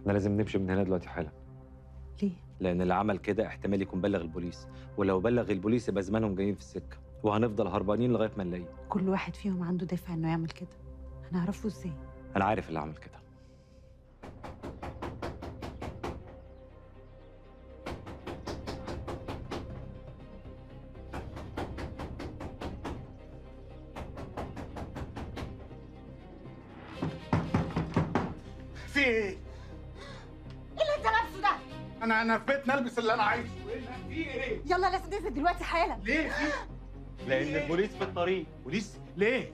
احنا لازم نمشي من هنا دلوقتي حالا. ليه؟ لان اللي عمل كده احتمال يكون بلغ البوليس، ولو بلغ البوليس يبقى زمانهم جايين في السكه، وهنفضل هربانين لغايه ما نلاقيه. كل واحد فيهم عنده دافع انه يعمل كده، هنعرفه ازاي؟ انا عارف اللي عمل كده. في ايه؟ ايه اللي انت لابسه ده؟ انا في بيتنا البس اللي انا عايزه. في ايه؟ يلا لازم تنزل دلوقتي حالا. ليه؟ في لان البوليس في الطريق. بوليس؟ ليه؟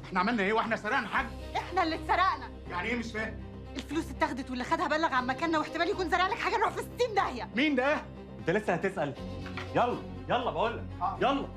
احنا عملنا ايه واحنا سرقنا حاجه؟ احنا اللي اتسرقنا. يعني ايه مش فاهم؟ الفلوس اتاخدت واللي خدها بلغ عن مكاننا، واحتمال يكون زرع لك حاجه نروح في 60 داهيه. مين ده؟ انت لسه هتسال؟ يلا يلا بقول لك، يلا.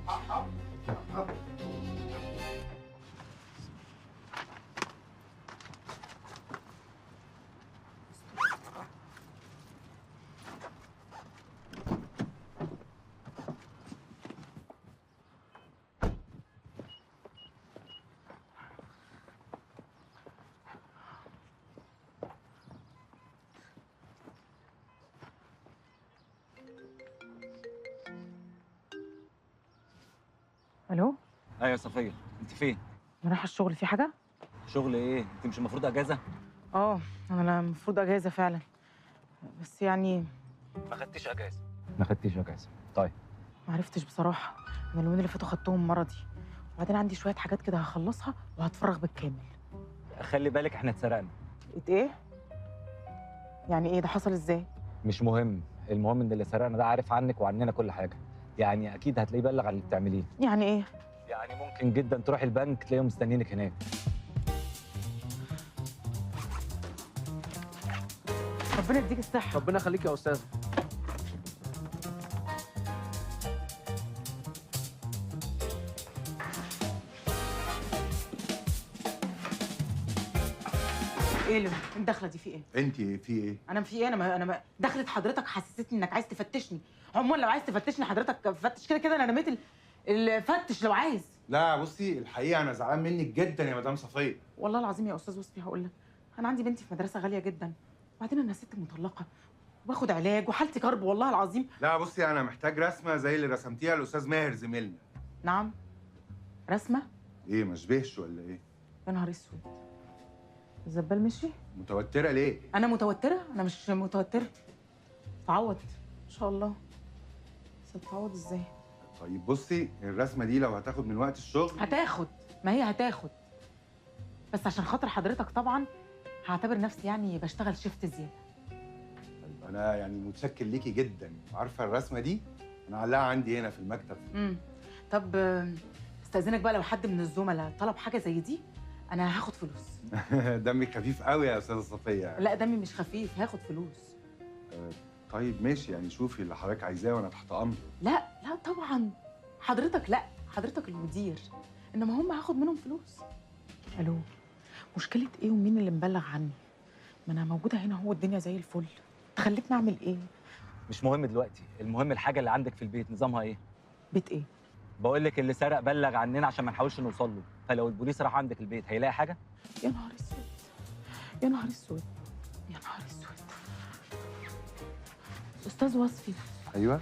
الو؟ ايوه يا صفيه، انت فين؟ انا رايحه الشغل، في حاجه؟ شغل ايه؟ انت مش المفروض اجازه؟ اه، انا المفروض اجازه فعلا، بس يعني ما خدتيش اجازه. ما خدتيش اجازه. طيب. ما عرفتش بصراحه. انا اليومين اللي فاتوا خدتهم مرضي، وبعدين عندي شويه حاجات كده هخلصها وهتفرغ بالكامل. خلي بالك احنا اتسرقنا. ايه؟ يعني ايه ده؟ حصل ازاي؟ مش مهم، المهم ان اللي سرقنا ده عارف عنك وعننا كل حاجه. يعني اكيد هتلاقيه بلغ عن اللي بتعمليه. يعني ايه؟ يعني ممكن جدا تروحي البنك تلاقيهم مستنيينك هناك. ربنا يديك الصحه. ربنا يخليك يا استاذ. ايه اللي الدخله دي؟ في ايه؟ انت في ايه؟ انا في ايه؟ انا دخلت حضرتك حسستني انك عايز تفتشني. عموما لو عايز تفتشني حضرتك فتش، كده كده انا رميت الفتش لو عايز. لا بصي، الحقيقه انا زعلان منك جدا يا مدام صفيه. والله العظيم يا استاذ وصفي هقول لك، انا عندي بنتي في مدرسه غاليه جدا، وبعدين انا ست مطلقه وباخد علاج وحالتي كرب والله العظيم. لا بصي، انا محتاج رسمه زي اللي رسمتيها الاستاذ ماهر زميلنا. نعم؟ رسمه؟ ايه ما شبهش ولا ايه؟ يا نهار اسود، الزبال مشي؟ متوتره ليه؟ انا متوتره؟ انا مش متوتره. تعوض ان شاء الله. بس هتعوض ازاي؟ طيب بصي، الرسمه دي لو هتاخد من وقت الشغل هتاخد، ما هي هتاخد، بس عشان خاطر حضرتك طبعا هعتبر نفسي يعني بشتغل شيفت زياده. طيب انا يعني متشكر ليكي جدا. عارفه الرسمه دي انا علقها عندي هنا في المكتب. طب استاذنك بقى، لو حد من الزملاء طلب حاجه زي دي انا هاخد فلوس. دمك خفيف قوي يا استاذه صفيه. لا دمي مش خفيف، هاخد فلوس. طيب ماشي، يعني شوفي اللي حضرتك عايزاه وانا تحت امرك. لا لا طبعا، حضرتك لا، حضرتك المدير، انما هم هاخد منهم فلوس. الو، مشكله ايه ومين اللي مبلغ عني؟ ما انا موجوده هنا، هو الدنيا زي الفل، تخليتني اعمل ايه؟ مش مهم دلوقتي، المهم الحاجه اللي عندك في البيت نظامها ايه؟ بيت ايه؟ بقول لك اللي سرق بلغ عننا عشان ما نحاولش نوصل له، فلو البوليس راح عندك البيت هيلاقي حاجه؟ يا نهار اسود، يا نهار اسود، يا نهار اسود. استاذ وصفي، ايوه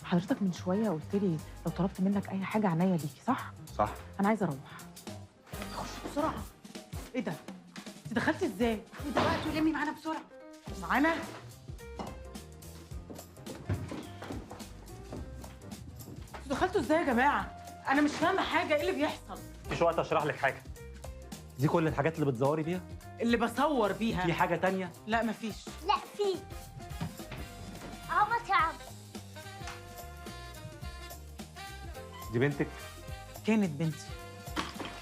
حضرتك من شويه قلت لي لو طلبت منك اي حاجه عنيا ليكي، صح؟ صح. انا عايزه اروح. خش بسرعه. ايه ده؟ انت دخلتي ازاي؟ ايه ده بقى؟ تلمي معانا بسرعه. معانا؟ انتوا دخلتوا ازاي يا جماعه؟ انا مش فاهمه حاجه، ايه اللي بيحصل؟ مفيش وقت اشرح لك حاجه. دي كل الحاجات اللي بتزوري بيها؟ اللي بصور بيها. في حاجه تانية؟ لا مفيش. لا في اهو مطعم. دي بنتك؟ كانت بنتي،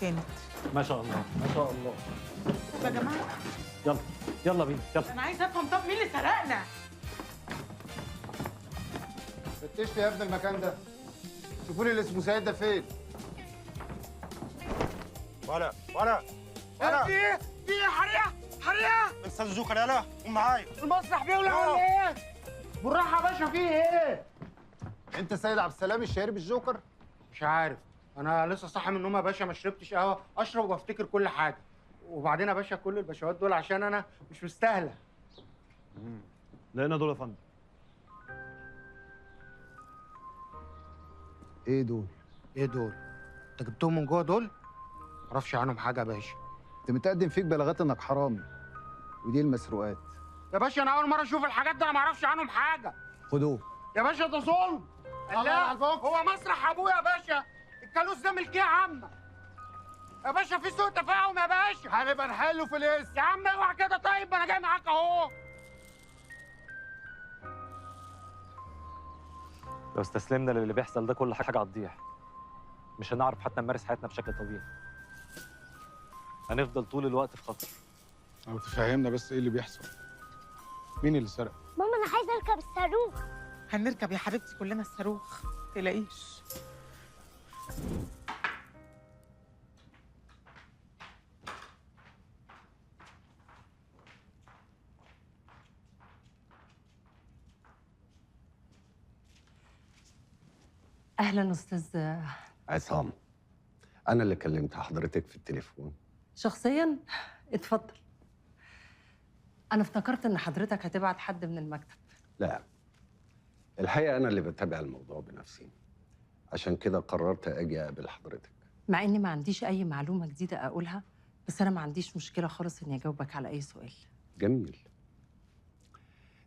كانت. ما شاء الله ما شاء الله. طب يا جماعه يلا يلا بينا يلا. انا عايزه افهم، طب مين اللي سرقنا؟ فتشت يا ابني المكان ده، شوفوا لي اللي اسمه سيد ده فين. ولا في ايه؟ في ايه؟ حريقه استاذ زوكر، يلا قوم معايا. المسرح بيولع ولا ايه؟ بالراحه يا باشا، في ايه؟ انت سيد عبد السلام الشهير بالجوكر؟ مش عارف، انا لسه صاحي من النوم يا باشا، ما شربتش قهوه، اشرب وافتكر كل حاجه. وبعدين يا باشا كل الباشوات دول عشان انا مش مستاهله. لقينا دول يا فندم. ايه دول؟ ايه دول؟ انت جبتهم من جوه دول؟ معرفش عنهم حاجه يا باشا. انت متقدم فيك بلاغات انك حرامي، ودي المسروقات. يا باشا انا اول مره اشوف الحاجات دي، انا معرفش عنهم حاجه. خدوه. يا باشا ده ظلم. لا هو مسرح ابويا يا باشا. الكالوس ده ملكيه عامه يا باشا، في سوء تفاهم يا باشا. هنبقى نحله في الاسم. يا عم اوعى كده، طيب انا جاي معاك اهو. لو استسلمنا للي بيحصل ده كل حاجه هتضيع. مش هنعرف حتى نمارس حياتنا بشكل طبيعي. هنفضل طول الوقت في خطر. او تفهمنا بس ايه اللي بيحصل؟ مين اللي سرق؟ ماما انا عايزه اركب الصاروخ. هنركب يا حبيبتي كلنا الصاروخ، متقلقيش. اهلا استاذ عصام. انا اللي كلمت حضرتك في التليفون. شخصيا. اتفضل. انا افتكرت ان حضرتك هتبعت حد من المكتب. لا، الحقيقه انا اللي بتابع الموضوع بنفسي، عشان كده قررت اجي اقابل حضرتك. مع اني ما عنديش اي معلومه جديده اقولها، بس انا ما عنديش مشكله خالص اني اجاوبك على اي سؤال. جميل.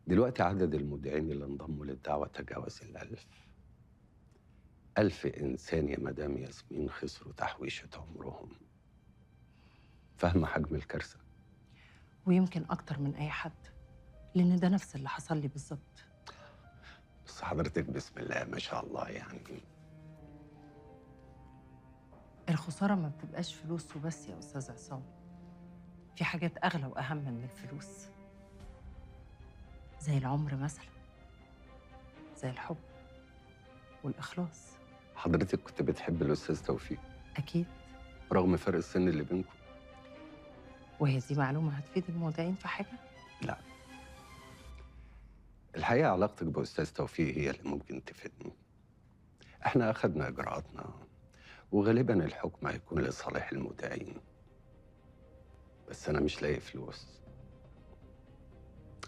دلوقتي عدد المودعين اللي انضموا للدعوه تجاوز 1000. 1000 إنسان يا مدام ياسمين خسروا تحويشة عمرهم. فاهمة حجم الكارثة؟ ويمكن اكتر من اي حد، لان ده نفس اللي حصل لي بالظبط. بس حضرتك بسم الله ما شاء الله يعني. الخساره ما بتبقاش فلوس وبس يا استاذ عصام، في حاجات اغلى واهم من الفلوس، زي العمر مثلا، زي الحب والاخلاص. حضرتك كنت بتحب الأستاذ توفيق؟ اكيد. رغم فرق السن اللي بينكم؟ وهي دي معلومه هتفيد المودعين في حاجه؟ لا، الحقيقة علاقتك بأستاذ توفيق هي اللي ممكن تفيدني. احنا أخدنا إجراءاتنا، وغالبا الحكم هيكون لصالح المودعين. بس أنا مش لاقي فلوس،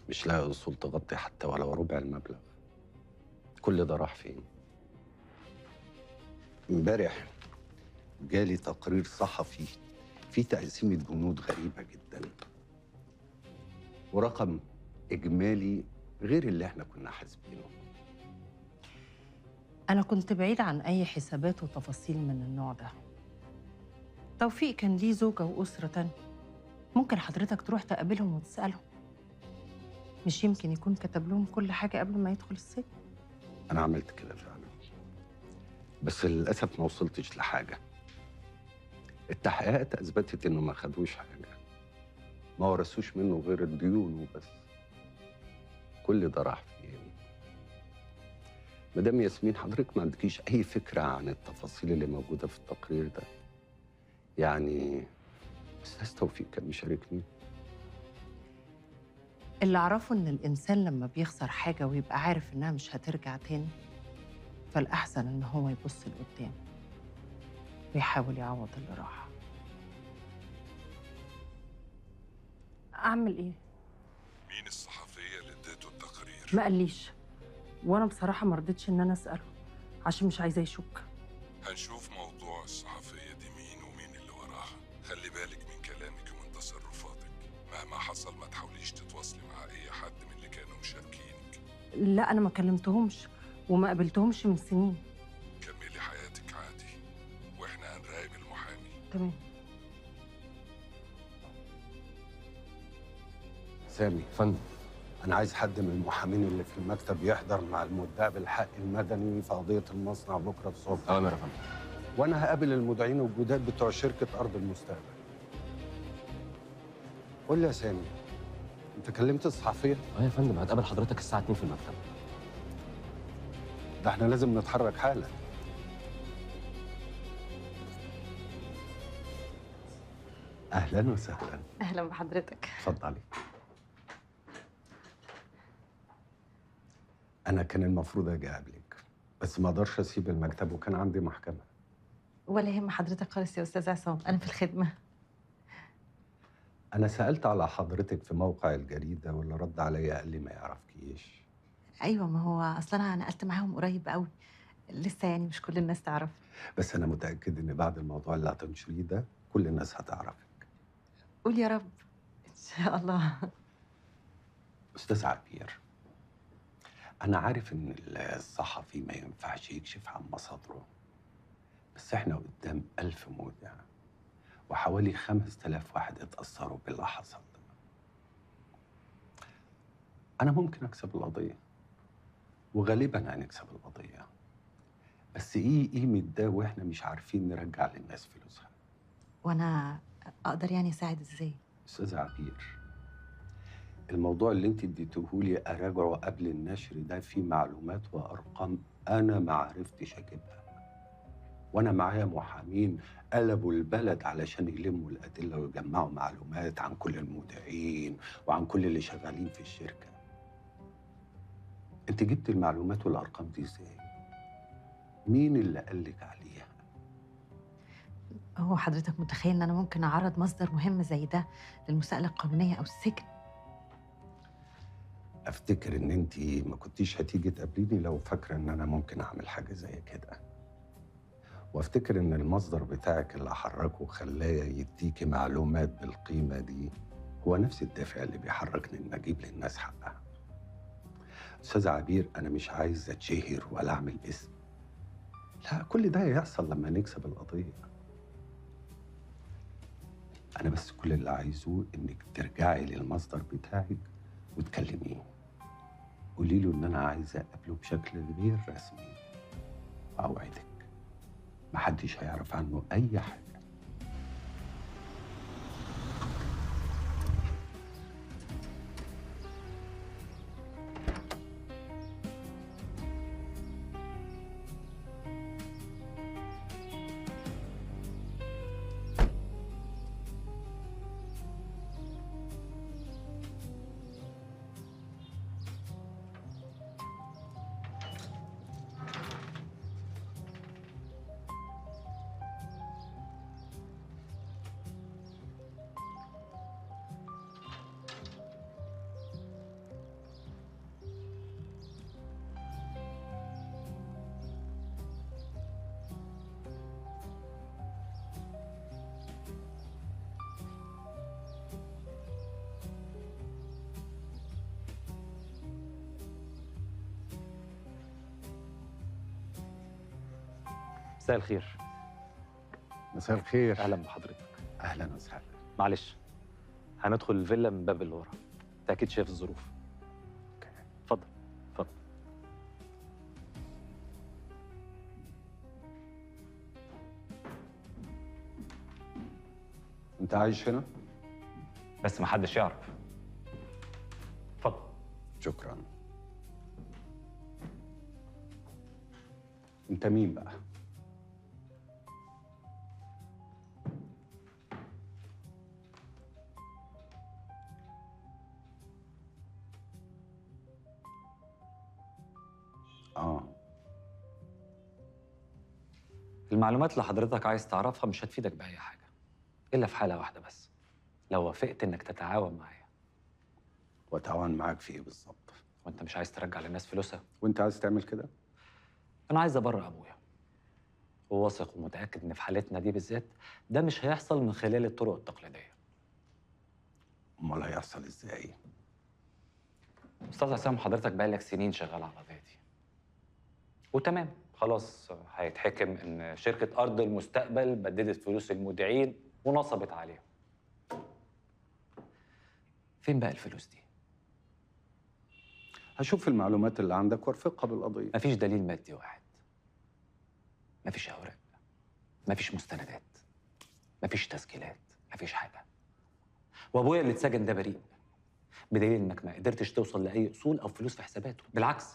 مش لاقي أصول تغطي حتى ولو ربع المبلغ. كل ده راح فين؟ امبارح جالي تقرير صحفي فيه تقسيمة بنود غريبة جدا، ورقم إجمالي غير اللي احنا كنا حاسبينه. أنا كنت بعيد عن أي حسابات وتفاصيل من النوع ده. توفيق كان ليه زوجة وأسرة تانية، ممكن حضرتك تروح تقابلهم وتسألهم. مش يمكن يكون كتب لهم كل حاجة قبل ما يدخل السجن؟ أنا عملت كده فعلا، بس للأسف ما وصلتش لحاجة. التحقيقات أثبتت إنه ما خدوش حاجة، ما ورثوش منه غير الديون وبس. كل ده راح فين؟ مدام ياسمين، حضرتك ما عندكيش أي فكرة عن التفاصيل اللي موجودة في التقرير ده؟ يعني أستاذ توفيق كان مشارك مين؟ اللي أعرفه إن الإنسان لما بيخسر حاجة ويبقى عارف إنها مش هترجع تاني، فالأحسن إن هو يبص لقدام ويحاول يعوض اللي راح. أعمل إيه؟ مين الصحفية اللي اديته التقرير؟ ما قاليش، وأنا بصراحة ما رضيتش إن أنا أسأله عشان مش عايزة يشك. هنشوف موضوع الصحفية دي مين ومين اللي وراها. خلي بالك من كلامك ومن تصرفاتك. مهما حصل ما تحاوليش تتواصلي مع أي حد من اللي كانوا مشاركينك. لا أنا ما كلمتهمش وما قابلتهمش من سنين. كملي حياتك عادي، وإحنا هنراقب المحامي. تمام. سامي فندم، أنا عايز حد من المحامين اللي في المكتب يحضر مع المدعي بالحق المدني في قضية المصنع بكرة الصبح. أوامر يا فندم. وأنا هقابل المدعين الجداد بتوع شركة أرض المستقبل. قول لي يا سامي، أنت كلمت الصحفية؟ يا فندم، هتقابل حضرتك الساعة 2 في المكتب. ده احنا لازم نتحرك حالا. أهلا وسهلا. أهلا بحضرتك. اتفضلي. أنا كان المفروض أجي أقابلك، بس ما أقدرش أسيب المكتب وكان عندي محكمة. ولا يهم حضرتك خالص يا استاذ عصام، انا في الخدمه. أنا سألت على حضرتك في موقع الجريدة واللي رد عليا قال لي ما يعرفكيش. ايوه، ما هو اصلا انا نقلت معاهم قريب قوي، لسه يعني مش كل الناس تعرف. بس أنا متأكد إن بعد الموضوع اللي هتنشريه ده كل الناس هتعرفك. قول يا رب ان شاء الله. أستاذ عبير، أنا عارف إن الصحفي ما ينفعش يكشف عن مصادره، بس إحنا قدام 1000 مودع وحوالي 5000 واحد اتأثروا باللي حصل ده. أنا ممكن أكسب القضية، وغالبا هنكسب القضية، بس إيه قيمة ده وإحنا مش عارفين نرجع للناس فلوسها؟ وانا اقدر يعني اساعد ازاي؟ أستاذ عبير، الموضوع اللي انت اديتهولي اراجعه قبل النشر ده فيه معلومات وارقام انا ما عرفتش اجيبها، وانا معايا محامين قلبوا البلد علشان يلموا الادله ويجمعوا معلومات عن كل المودعين وعن كل اللي شغالين في الشركه. انت جبت المعلومات والارقام دي ازاي؟ مين اللي قالك عليها؟ هو حضرتك متخيل ان انا ممكن اعرض مصدر مهم زي ده للمساءله القانونيه او السجن؟ افتكر ان انت ما كنتيش هتيجي تقابليني لو فاكره ان انا ممكن اعمل حاجه زي كده، وافتكر ان المصدر بتاعك اللي حركه وخلاه يديكي معلومات بالقيمه دي هو نفس الدافع اللي بيحركني ان اجيب للناس حقها. استاذ عبير، انا مش عايز اتشهر ولا اعمل اسم، لا، كل ده هيحصل لما نكسب القضيه. انا بس كل اللي عايزه انك ترجعي للمصدر بتاعك وتكلميه، قولي له ان انا عايزه اقابله بشكل غير رسمي، واوعدك محدش هيعرف عنه اي حاجه. مساء الخير. مساء الخير. اهلا بحضرتك. اهلا وسهلا. معلش، هندخل الفيلا من باب اللي ورا، انت اكيد شايف الظروف. اتفضل اتفضل. انت عايش هنا؟ بس محدش يعرف. اتفضل. شكرا. انت مين بقى؟ المعلومات اللي حضرتك عايز تعرفها مش هتفيدك بأي حاجة، إلا في حالة واحدة بس، لو وافقت إنك تتعاون معايا. وأتعاون معاك في إيه بالظبط؟ وأنت مش عايز ترجع للناس فلوسها؟ وأنت عايز تعمل كده؟ أنا عايز أبرئ أبويا، وواثق ومتأكد إن في حالتنا دي بالذات ده مش هيحصل من خلال الطرق التقليدية. أمال هيحصل إزاي؟ أستاذ عصام، حضرتك بقالك سنين شغال على القضية دي، وتمام خلاص هيتحكم إن شركة أرض المستقبل بددت فلوس المودعين ونصبت عليهم. فين بقى الفلوس دي؟ هشوف المعلومات اللي عندك وارفقها بالقضية. مفيش دليل مادي واحد، مفيش أوراق، مفيش مستندات، مفيش تسجيلات، مفيش حاجة. وأبويا اللي اتسجن ده بريء، بدليل إنك ما قدرتش توصل لأي أصول أو فلوس في حساباته، بالعكس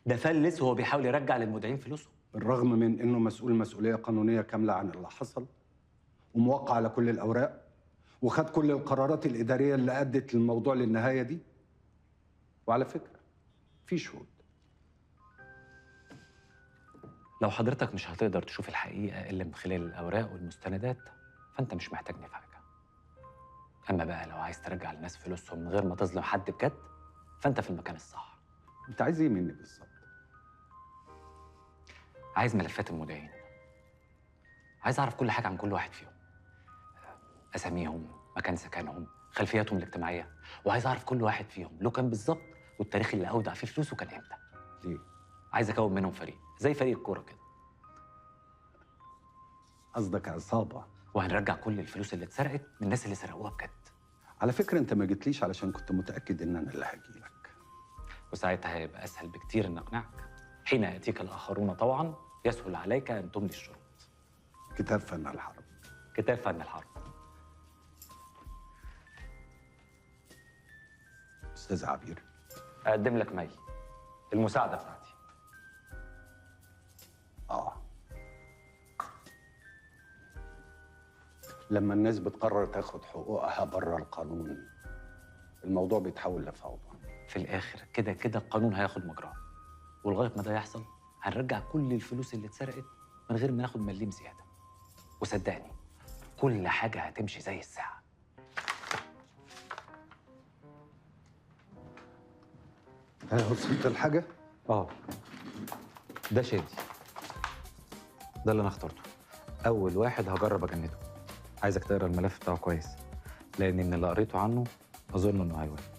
ده فلس وهو بيحاول يرجع للمودعين فلوسهم. بالرغم من إنه مسؤول مسؤولية قانونية كاملة عن اللي حصل، وموقع على كل الأوراق، وخد كل القرارات الإدارية اللي أدت الموضوع للنهاية دي. وعلى فكرة في شهود. لو حضرتك مش هتقدر تشوف الحقيقة إلا من خلال الأوراق والمستندات، فأنت مش محتاجني في حاجة. اما بقى لو عايز ترجع للناس فلوسهم من غير ما تظلم حد بجد، فانت في المكان الصح. انت عايز ايه مني بالظبط؟ عايز ملفات المودعين. عايز اعرف كل حاجه عن كل واحد فيهم، اساميهم، مكان سكنهم، خلفياتهم الاجتماعيه، وعايز اعرف كل واحد فيهم له كام بالظبط، والتاريخ اللي اودع فيه فلوسه كان امتى. ليه؟ عايز اكون منهم فريق زي فريق الكوره كده. قصدك عصابه؟ وهنرجع كل الفلوس اللي اتسرقت من الناس اللي سرقوها بجد. على فكره انت ما جيتليش علشان كنت متاكد ان انا اللي هجيلك. وساعتها هيبقى اسهل بكتير ان اقنعك. حين ياتيك الاخرون طوعا يسهل عليك ان تمضي الشروط. كتاب فن الحرب. كتاب فن الحرب. استاذ عبير، اقدم لك مي، المساعده بتاعتي. لما الناس بتقرر تاخد حقوقها بره القانون الموضوع بيتحول لفوضى. في الاخر كده كده القانون هياخد مجراه، ولغايه ما ده يحصل هنرجع كل الفلوس اللي اتسرقت من غير ما ناخد مليم زياده. وصدقني كل حاجه هتمشي زي الساعه. وصلت الحاجه؟ ده شادي، ده اللي انا اخترته. اول واحد هجرب اجنده. عايزك تقرا الملف بتاعه كويس، لان من اللي قريته عنه اظن انه هيوافق.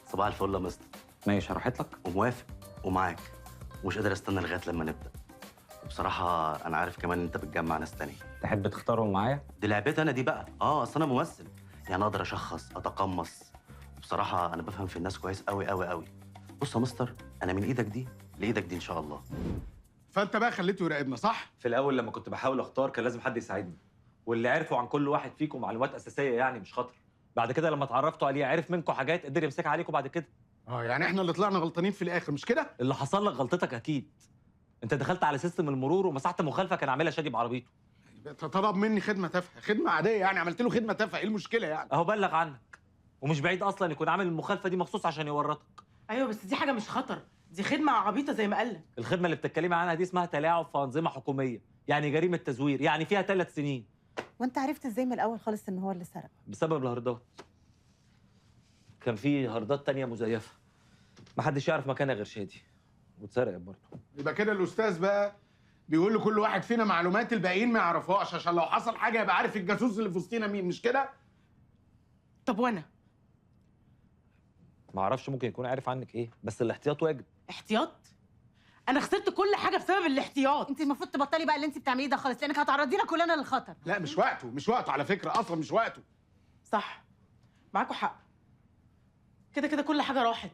صباح الفل يا مستر. ماشي، شرحت لك وموافق ومعاك، ومش قادر استنى لغايه لما نبدا. وبصراحه انا عارف كمان ان انت بتجمع ناس تانية. تحب تختارهم معايا؟ دي لعبتي انا دي بقى. اصل انا ممثل، يعني اقدر اشخص اتقمص. وبصراحه انا بفهم في الناس كويس قوي قوي قوي. بص يا مستر، انا من ايدك دي لايدك دي ان شاء الله. فانت بقى خليته يراقبنا صح؟ في الاول لما كنت بحاول اختار كان لازم حد يساعدني، واللي عرفوا عن كل واحد فيكم معلومات اساسيه يعني مش خطر. بعد كده لما اتعرفتوا عليه عرف منكم حاجات قدر يمسكها عليكم بعد كده. يعني احنا اللي طلعنا غلطانين في الاخر مش كده؟ اللي حصل لك غلطتك اكيد. انت دخلت على سيستم المرور ومسحت مخالفه كان عاملها شادي بعربيته. طلب مني خدمه تافهه، خدمه عاديه يعني، عملت له خدمه تافهه، ايه المشكله يعني؟ اهو بلغ عنك، ومش بعيد اصلا يكون عامل المخالفه دي مخصوص عشان يورطك. ايوه بس دي حاجه مش خطر، دي خدمه عبيطه زي ما قالك. الخدمه اللي بتتكلمي عنها دي اسمها تلاعب في انظمه حكوميه، يعني جريمه تزوير، يعني فيها 3 سنين. وانت عرفت ازاي من الاول خالص ان هو اللي سرق؟ بسبب الهردات. كان في هردات تانية مزيفه محدش يعرف مكانها غير شادي، واتسرقت برضه. يبقى كده الاستاذ بقى بيقول لكل واحد فينا معلومات الباقيين ما يعرفوهاش، عشان لو حصل حاجه يبقى عارف الجاسوس اللي في وسطينا مين، مش كده؟ طب وانا؟ ما اعرفش ممكن يكون عارف عنك ايه، بس الاحتياط واجب. احتياط؟ انا خسرت كل حاجه بسبب الاحتياط. انت المفروض تبطلي بقى اللي انت بتعمليه ده خالص، لانك هتعرضينا كلنا للخطر. لا مش وقته، مش وقته على فكره، اصلا مش وقته. صح، معاكوا حق. كده كده كل حاجه راحت،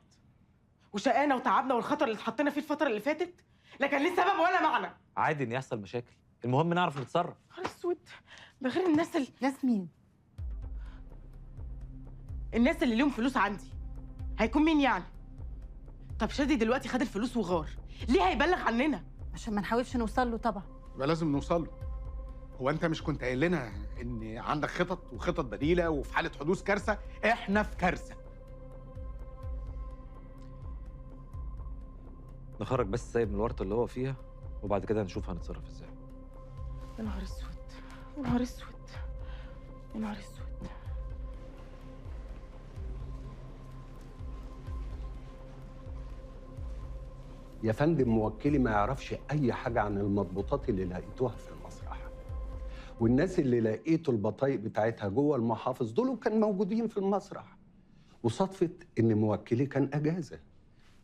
وشقانا وتعبنا والخطر اللي اتحطينا فيه الفتره اللي فاتت لا كان ليه سبب ولا معنى. عادي ان يحصل مشاكل، المهم نعرف نتصرف. نهار اسود، بغير الناس ناس مين؟ الناس اللي ليهم فلوس عندي. هيكون مين يعني؟ طب شادي دلوقتي خد الفلوس وغار، ليه هيبلغ عننا؟ عشان ما نحاولش نوصل له طبعا. يبقى لازم نوصل له. هو انت مش كنت قايل لنا ان عندك خطط وخطط بديله، وفي حاله حدوث كارثه احنا في كارثه؟ نخرج بس سيد من الورطه اللي هو فيها، وبعد كده نشوف هنتصرف ازاي. يا نهار اسود، يا نهار اسود، يا نهار اسود. يا فندم موكلي ما يعرفش اي حاجه عن المضبوطات اللي لقيتوها في المسرح، والناس اللي لقيتوا البطايق بتاعتها جوه المحافظ دول كانوا موجودين في المسرح، وصدفه ان موكلي كان اجازه.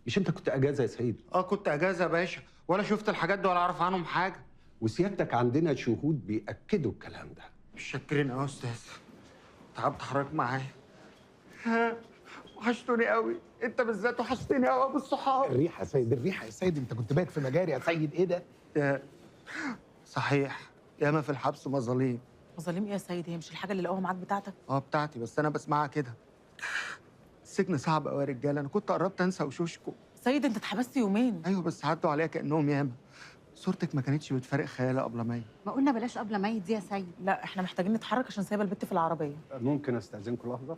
مش انت كنت اجازه يا سيد؟ كنت اجازه يا باشا، ولا شفت الحاجات دي ولا اعرف عنهم حاجه. وسيادتك عندنا شهود بيأكدوا الكلام ده. مش شاكرين قوي يا استاذ، تعبت حضرتك معايا. وحشتوني قوي، انت بالذات وحشتني قوي بالصحاب. الريحه يا سيد، الريحه يا سيد، انت كنت بايت في مجاري يا سيد، ايه ده؟ صحيح، ياما في الحبس مظاليم. مظالم ايه يا سيد؟ هي مش الحاجه اللي لقوها معاك بتاعتك؟ بتاعتي، بس انا بسمعها كده. السجن صعب قوي يا رجاله، انا كنت قربت انسى وشوشكم. سيد انت اتحبست يومين. ايوه بس عدوا عليا كانهم ياما. صورتك ما كانتش بتفارق خيالي قبل ميت. ما قلنا بلاش قبل ميت دي يا سيد. لا احنا محتاجين نتحرك عشان سايبه البت في العربيه. ممكن استاذنكم لحظه؟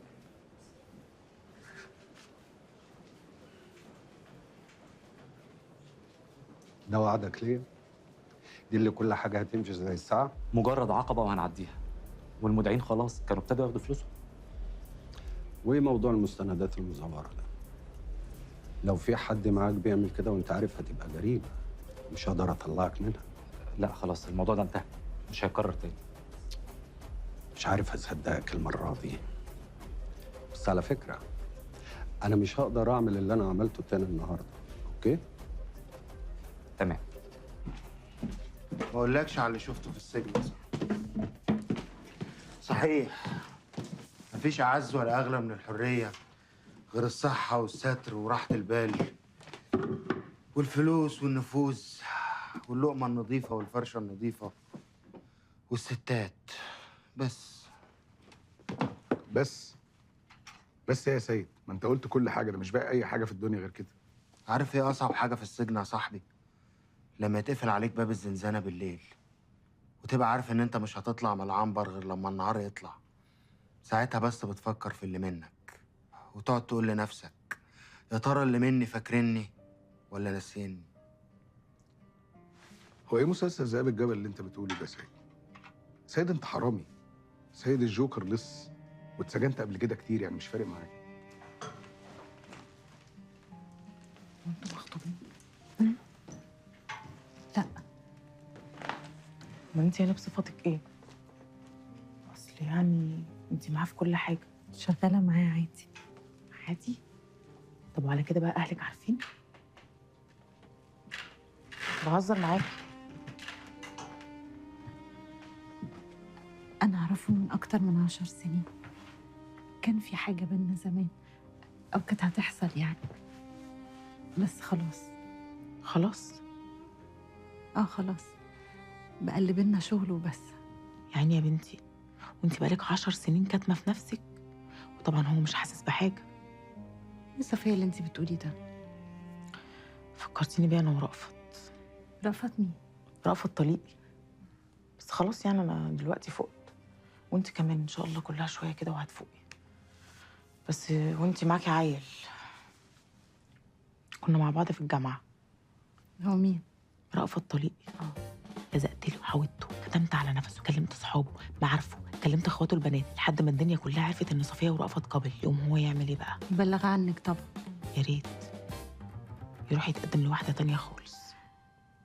ده وعدك ليه؟ دي اللي كل حاجه هتمشي زي الساعه؟ مجرد عقبه وهنعديها، والمدعين خلاص كانوا ابتدوا ياخدوا فلوسهم. وايه موضوع المستندات المزوره ده؟ لو في حد معاك بيعمل كده وانت عارف هتبقى جريمه، مش هقدر اطلعك منها. لا خلاص الموضوع ده انتهى، مش هيتكرر تاني. مش عارف اصدقك المره دي، بس على فكره انا مش هقدر اعمل اللي انا عملته تاني النهارده. اوكي؟ تمام. ما اقولكش على اللي شفته في السجن ده. صحيح مفيش اعز ولا اغلى من الحريه غير الصحه والستر وراحه البال والفلوس والنفوذ واللقمه النظيفه والفرشه النظيفه والستات. بس يا سيد، ما انت قلت كل حاجه، ده مش باقي اي حاجه في الدنيا غير كده. عارف ايه اصعب حاجه في السجن يا صاحبي؟ لما يتقفل عليك باب الزنزانه بالليل وتبقى عارف ان انت مش هتطلع من العنبر غير لما النهار يطلع. ساعتها بس بتفكر في اللي منك وتقعد تقول لنفسك يا ترى اللي مني فاكرني ولا ناسيني. هو ايه مسلسل ذئاب الجبل اللي انت بتقوله ده يا سيد؟ سيد انت حرامي، سيد الجوكر لص، واتسجنت قبل كده كتير، يعني مش فارق معاك. انتوا مخطوبين؟ لا. ما انت هنا بصفتك ايه؟ اصل يعني انت معاه في كل حاجه. شغاله معاه عادي. عادي؟ طب وعلى كده بقى اهلك عارفين؟ بهزر معاكي. انا اعرفه من اكتر من 10 سنين. كان في حاجه بينا زمان، او كانت هتحصل يعني، بس خلاص. خلاص؟ خلاص بقى اللي بينا شغل وبس. يعني يا بنتي وانت بقالك 10 سنين كاتمه في نفسك، وطبعا هو مش حاسس بحاجه. ايه صفيه اللي انت بتقولي ده؟ فكرتيني بيها انا ورأفت. رأفت مين؟ رأفت طليقي. بس خلاص يعني انا دلوقتي فقت، وانت كمان ان شاء الله كلها شويه كده وهتفوقي. بس وانت معاكي عيل. كنا مع بعض في الجامعه. هو مين؟ رأفت طليقي. لزقت له وحاوته، كتمت على نفسه، كلمت صحابه، معارفه، كلمت اخواته البنات، لحد ما الدنيا كلها عرفت ان صفيه ورأفت قابل. يقوم هو يعمل ايه بقى؟ يبلغ عنك طبعا. يا ريت يروح يتقدم لواحده تانية خالص.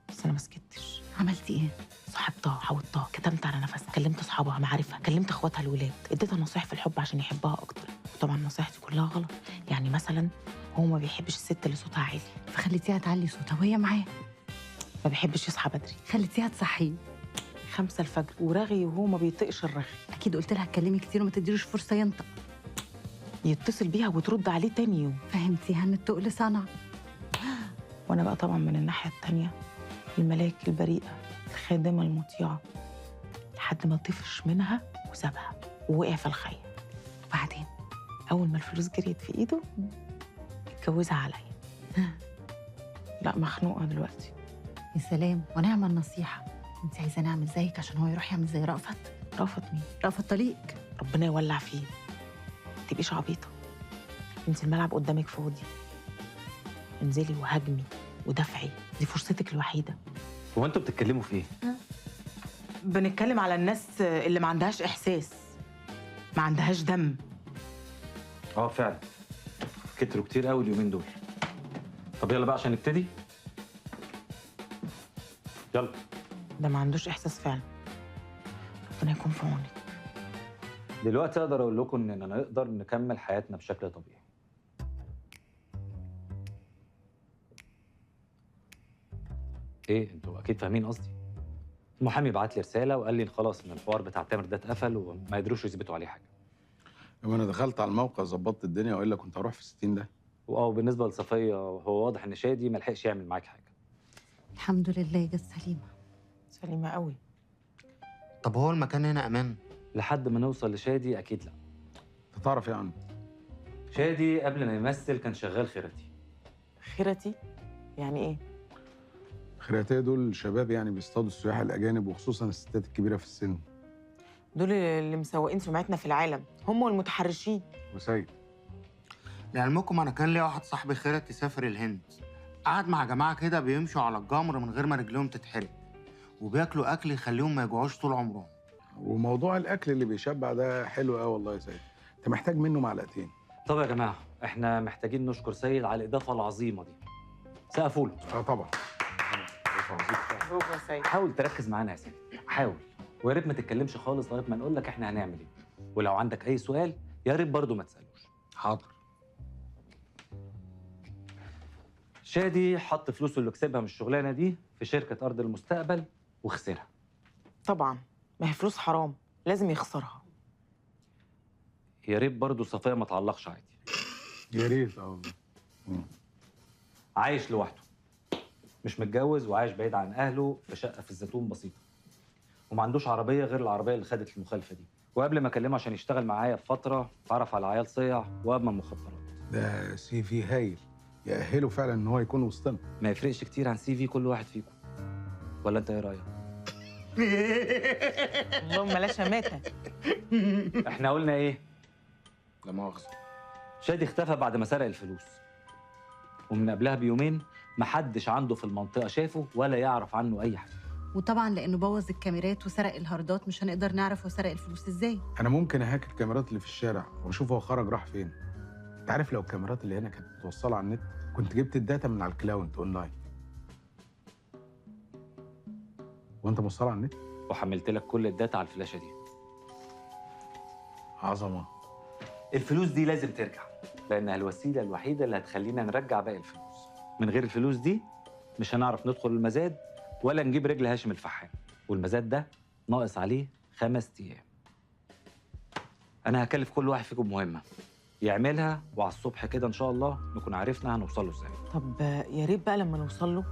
بس انا ما سكتش. عملتي ايه؟ صاحبتها، حاوطتها، كتمت على نفسها، كلمت اصحابها، معارفها، كلمت اخواتها الولاد، اديتها نصايح في الحب عشان يحبها اكتر. وطبعا نصايحتي كلها غلط. يعني مثلا هو ما بيحبش الست اللي صوتها عالي، فخليتيها تعلي صوتها وهي معاه. ما بيحبش يصحى بدري، خليتيها تصحيه 5 الفجر، ورغي وهو ما بيطيقش الرغي. اكيد قلت لها اتكلمي كتير وما تديلوش فرصه ينطق. يتصل بيها وترد عليه تاني يوم. فهمتيها ان التقل صنع. وانا بقى طبعا من الناحيه التانيه الملاك البريئه الخادمه المطيعه، لحد ما طفش منها وسابها ووقع في الخيال. وبعدين اول ما الفلوس جريت في ايده اتجوزها عليا. لا مخنوقه دلوقتي. يا سلام، ونعم النصيحه. انت عايزه نعمل زيك عشان هو يروح يعمل زي رأفت؟ رأفت مين؟ رأفت طليقك. ربنا يولع فيه. ما تبقيش عبيطه. انت الملعب قدامك فاضي، انزلي وهاجمي ودافعي، دي فرصتك الوحيده. هو انتوا بتتكلموا في ايه؟ بنتكلم على الناس اللي ما عندهاش احساس، ما عندهاش دم. فعلا كتروا كتير قوي اليومين دول. طب يلا بقى عشان نبتدي. يلا. ده ما عندوش احساس فعلا. ربنا يكون في عونك. دلوقتي اقدر اقول لكم اننا نقدر نكمل حياتنا بشكل طبيعي. ايه انتوا اكيد فاهمين قصدي. المحامي بعت لي رساله وقال لي خلاص ان الحوار بتاع تامر ده اتقفل وما يقدروش يثبتوا عليه حاجه. لما انا دخلت على الموقع ظبطت الدنيا والا كنت هروح في 60 ده. وبالنسبه لصفيه هو واضح ان شادي ما لحقش يعمل معاك حاجه. الحمد لله جت سليمه. سليمه قوي. طب هو المكان هنا امان؟ لحد ما نوصل لشادي اكيد لا. انت تعرف ايه عنه؟ شادي قبل ما يمثل كان شغال خيرتي. خيرتي؟ يعني ايه؟ الخيراتيه دول شباب يعني بيصطادوا السياح الاجانب وخصوصا الستات الكبيره في السن. دول اللي مسوقين سمعتنا في العالم، هم والمتحرشين. وسيد لعلمكم انا كان ليا واحد صاحبي خيرت يسافر الهند، قعد مع جماعه كده بيمشوا على الجمر من غير ما رجلهم تتحرق، وبياكلوا اكل يخليهم ما يجوعوش طول عمرهم. وموضوع الاكل اللي بيشبع ده حلو قوي والله يا سيد. انت محتاج منه معلقتين. طب يا جماعه احنا محتاجين نشكر سيد على الاضافه العظيمه دي. سقفوا له. طبعا. برافو يا سيد. حاول تركز معانا يا سيد، حاول، ويا ريت ما تتكلمش خالص لغايه ما نقول لك احنا هنعمل ايه. ولو عندك اي سؤال يا ريت برضه ما تسالوش. حاضر. شادي حط فلوسه اللي كسبها من الشغلانه دي في شركه ارض المستقبل وخسرها. طبعا، ما هي فلوس حرام، لازم يخسرها. يا ريت برضه صفيه ما تعلقش عادي. يا ريت. عايش لوحده، مش متجوز وعايش بعيد عن اهله في شقه في الزيتون بسيطه، وما عندوش عربيه غير العربيه اللي خدت المخالفه دي. وقبل ما اكلمه عشان يشتغل معايا بفتره اتعرف على عيال صيع وادمن مخدرات. ده سي في هايل، يأهله فعلا ان هو يكون وسطنا. ما يفرقش كتير عن سي في كل واحد فيكم، ولا انت ايه رايك؟ اللهم لا شماتة. احنا قلنا ايه؟ لا مؤاخذه. شادي اختفى بعد ما سرق الفلوس، ومن قبلها بيومين محدش عنده في المنطقه شافه ولا يعرف عنه اي حاجه. وطبعا لانه بوظ الكاميرات وسرق الهاردات مش هنقدر نعرف هو سرق الفلوس ازاي. انا ممكن اهاك الكاميرات اللي في الشارع واشوف هو خرج راح فين. انت عارف لو الكاميرات اللي هنا كانت متوصله على النت كنت جبت الداتا من على الكلاود اونلاين. وانت موصله على النت؟ وحملت لك كل الداتا على الفلاشه دي. عظمه. الفلوس دي لازم ترجع، لانها الوسيله الوحيده اللي هتخلينا نرجع باقي الفلوس. من غير الفلوس دي مش هنعرف ندخل المزاد ولا نجيب رجل هاشم الفحام، والمزاد ده ناقص عليه 5 ايام. انا هكلف كل واحد فيكم مهمه يعملها، وعلى الصبح كده ان شاء الله نكون عرفنا هنوصل له ازاي. طب يا ريت بقى لما نوصل له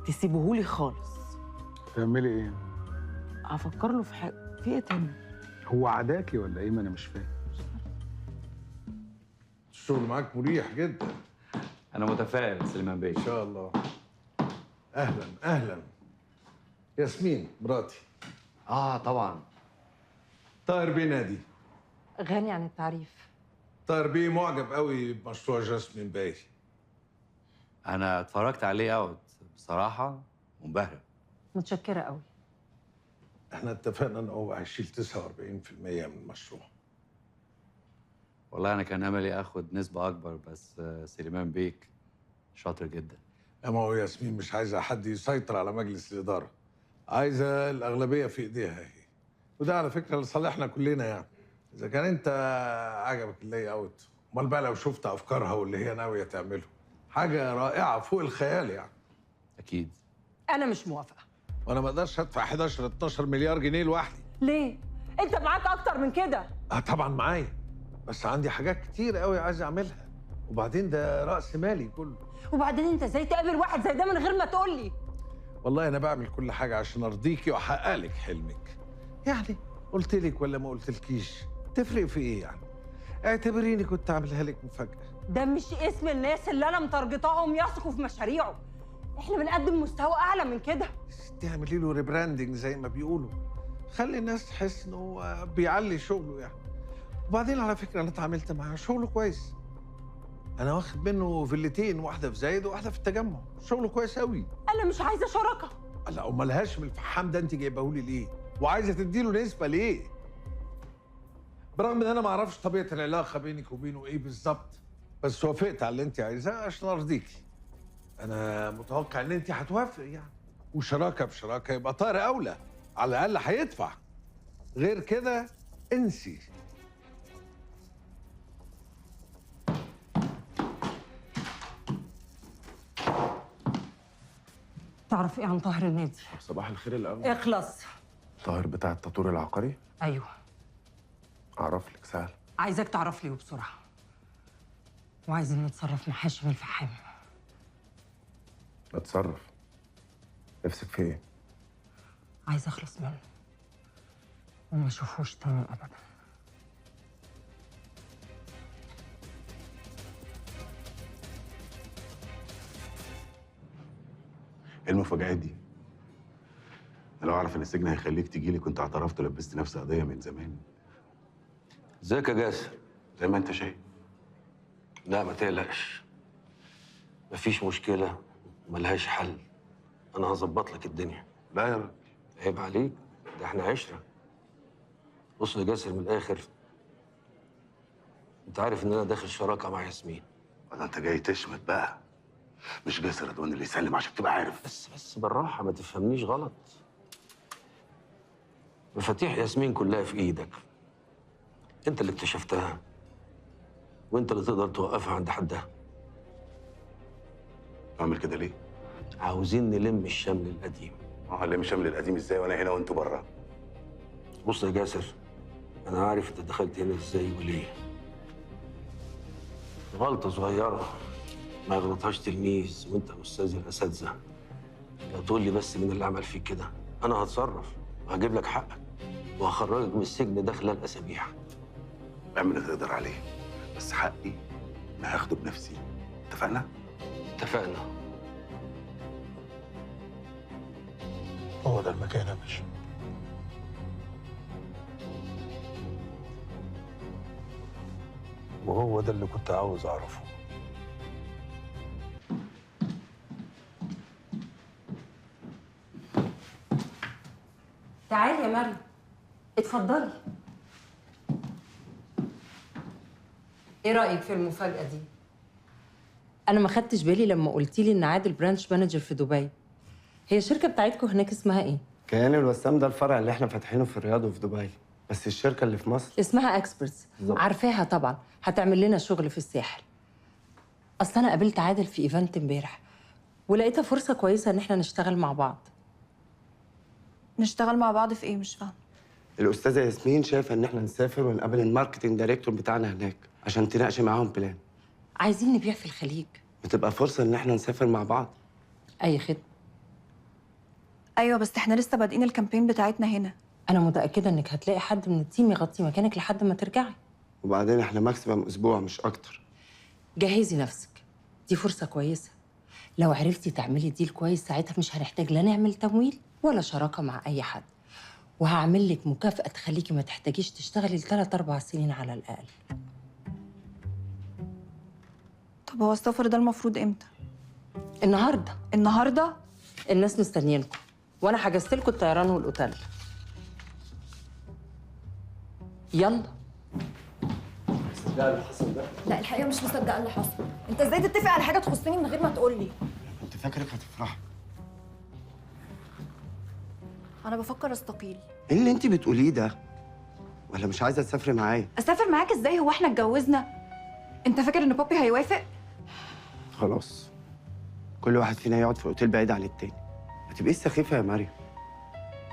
تسيبوهولي خالص. تعملي ايه؟ هفكر له في حاجه. في ايه تاني؟ هو عداكي ولا ايه؟ ما انا مش فاهم. الشغل معاك مريح جدا. أنا متفائل سليمان بيه. إن شاء الله. أهلا أهلا. ياسمين مراتي. طبعا. طاهر بيه نادي. غني عن التعريف. طاهر بيه معجب قوي بمشروع جاسمين باي. أنا اتفرجت عليه أوت بصراحة منبهر. متشكرة قوي. احنا اتفقنا ان هو هيشيل 49% من المشروع. والله أنا كان أملي آخد نسبة أكبر، بس سليمان بيك شاطر جدا. اما هو ياسمين مش عايزه حد يسيطر على مجلس الاداره، عايزه الاغلبيه في ايديها هي، وده على فكره لصالحنا كلنا يعني. اذا كان انت عجبك اللاي اوت، امال بقى لو شفت افكارها واللي هي ناويه تعمله، حاجه رائعه فوق الخيال يعني. أكيد. أنا مش موافقة. وانا ما اقدرش ادفع 11-12 مليار جنيه لوحدي. ليه؟ أنت معاك أكتر من كده. طبعا معايا، بس عندي حاجات كتير قوي عايز اعملها، وبعدين ده راس مالي كله. وبعدين أنت إزاي تقابل واحد زي ده من غير ما تقول لي؟ والله انا بعمل كل حاجه عشان ارضيكي واحقق لك حلمك. يعني قلت لك ولا ما قلتلكيش تفرق في ايه يعني؟ اعتبريني كنت عاملها لك مفاجاه. ده مش اسم الناس اللي أنا مترجطاهم يثقوا في مشاريعه. إحنا بنقدم مستوى أعلى من كده. تعملي له ريبراندنج زي ما بيقولوا، خلي الناس تحس انه بيعلي شغله يعني. وبعدين على فكره انا اتعاملت معاه، شغله كويس. انا واخد منه فيلتين، واحده في زايد وواحده في التجمع، شغله كويس قوي. أنا مش عايزة شركة. لا امال هاشم الفحام ده انت جايبهولي ليه؟ وعايزه تديله نسبه ليه؟ برغم ان انا ما اعرفش طبيعه العلاقه بينك وبينه ايه بالظبط، بس وافقت على اللي انت عايزاه عشان ارضيكي. انا متوقع ان انت هتوافق يعني، وشراكه بشراكه يبقى طارق اولى، على الاقل هيدفع. غير كده انسي. تعرف إيه عن طاهر النادي؟ صباح الخير الاول. اخلص. طاهر بتاع التطوير العقاري؟ أيوه. اعرف لك سهل. عايزاك تعرف لي وبسرعة. وعايزين نتصرف مع هاشم الفحام. اتصرف. نفسك في ايه؟ عايزة أخلص منه وما أشوفوش تاني أبدا. ايه المفاجآت دي؟ أنا لو أعرف إن السجن هيخليك تجي لي كنت اعترفت ولبست نفسي قضية من زمان. ازيك يا جاسر؟ زي ما أنت شايف. لا ما تقلقش، مفيش مشكلة ملهاش حل. أنا هظبط لك الدنيا. لا يا راجل. عيب عليك، ده احنا عشرة. بص يا جاسر من الآخر، انت عارف ان انا داخل شراكه مع ياسمين. ولا انت جاي تشمت بقى؟ مش جاي رضوان اللي يسلم عشان تبقى عارف. بس بالراحه، ما تفهمنيش غلط. مفاتيح ياسمين كلها في ايدك. انت اللي اكتشفتها، وانت اللي تقدر توقفها عند حدها. اعمل كده ليه؟ عاوزين نلم الشمل القديم. هنلم الشمل القديم ازاي وانا هنا وانتوا بره؟ بص يا جاسر، انا عارف انت دخلت هنا ازاي وليه. غلطه صغيره ما يغلطهاش تلميذ، وانت استاذ الاساتذه. لو تقول لي بس مين اللي عمل فيك كده، انا هتصرف وهجيب لك حقك وهخرجك من السجن ده خلال اسابيع. اعمل اللي تقدر عليه، بس حقي انا هاخده بنفسي. اتفقنا؟ اتفقنا. هو ده المكان يا باشا. وهو ده اللي كنت عاوز اعرفه. تعالي يا مريم، اتفضلي. ايه رأيك في المفاجأة دي؟ أنا ما خدتش بالي لما قلتي لي إن عادل برانش مانجر في دبي. هي الشركة بتاعتكم هناك اسمها إيه؟ كيان الوسام ده الفرع اللي احنا فاتحينه في الرياض وفي دبي، بس الشركة اللي في مصر اسمها اكسبرتس. عارفاها طبعا، هتعمل لنا شغل في الساحل. أصل أنا قابلت عادل في إيفنت امبارح ولقيتها فرصة كويسة إن احنا نشتغل مع بعض. نشتغل مع بعض في ايه؟ مش فاهمه. الأستاذة ياسمين شايفة إن احنا نسافر ونقابل الماركتنج دايركتور بتاعنا هناك عشان تناقش معاهم بلان. عايزين نبيع في الخليج. بتبقى فرصة إن احنا نسافر مع بعض. أي خدمة. ايوه بس احنا لسه بادئين الكامبين بتاعتنا هنا. أنا متأكدة إنك هتلاقي حد من التيم يغطي مكانك لحد ما ترجعي. وبعدين احنا ماكسيمم أسبوع مش أكتر. جهزي نفسك، دي فرصة كويسة. لو عرفتي تعملي ديل كويس ساعتها مش هنحتاج لا نعمل تمويل ولا شراكة مع أي حد. وهعمل لك مكافأة تخليكي ما تحتاجيش تشتغلي ل3-4 سنين على الأقل. طب هو السفر ده المفروض امتى؟ النهارده. النهارده؟ الناس مستنيينكم، وانا حجزت لكم الطيران والاوتيل. يلا. لا اللي حصل ده. لا الحقيقه مش مصدقه اللي حصل. انت ازاي تتفق على حاجه تخصني من غير ما تقول لي؟ كنت فاكرك هتفرحي. انا بفكر استقيل. ايه اللي انت بتقوليه ده؟ ولا مش عايزة تسافري معايا؟ اسافر معاك ازاي؟ هو احنا اتجوزنا؟ انت فاكر ان بابي هيوافق؟ خلاص، كل واحد فينا يقعد في اوتيل بعيد عن التاني. ما تبقيش سخيفة يا مريم،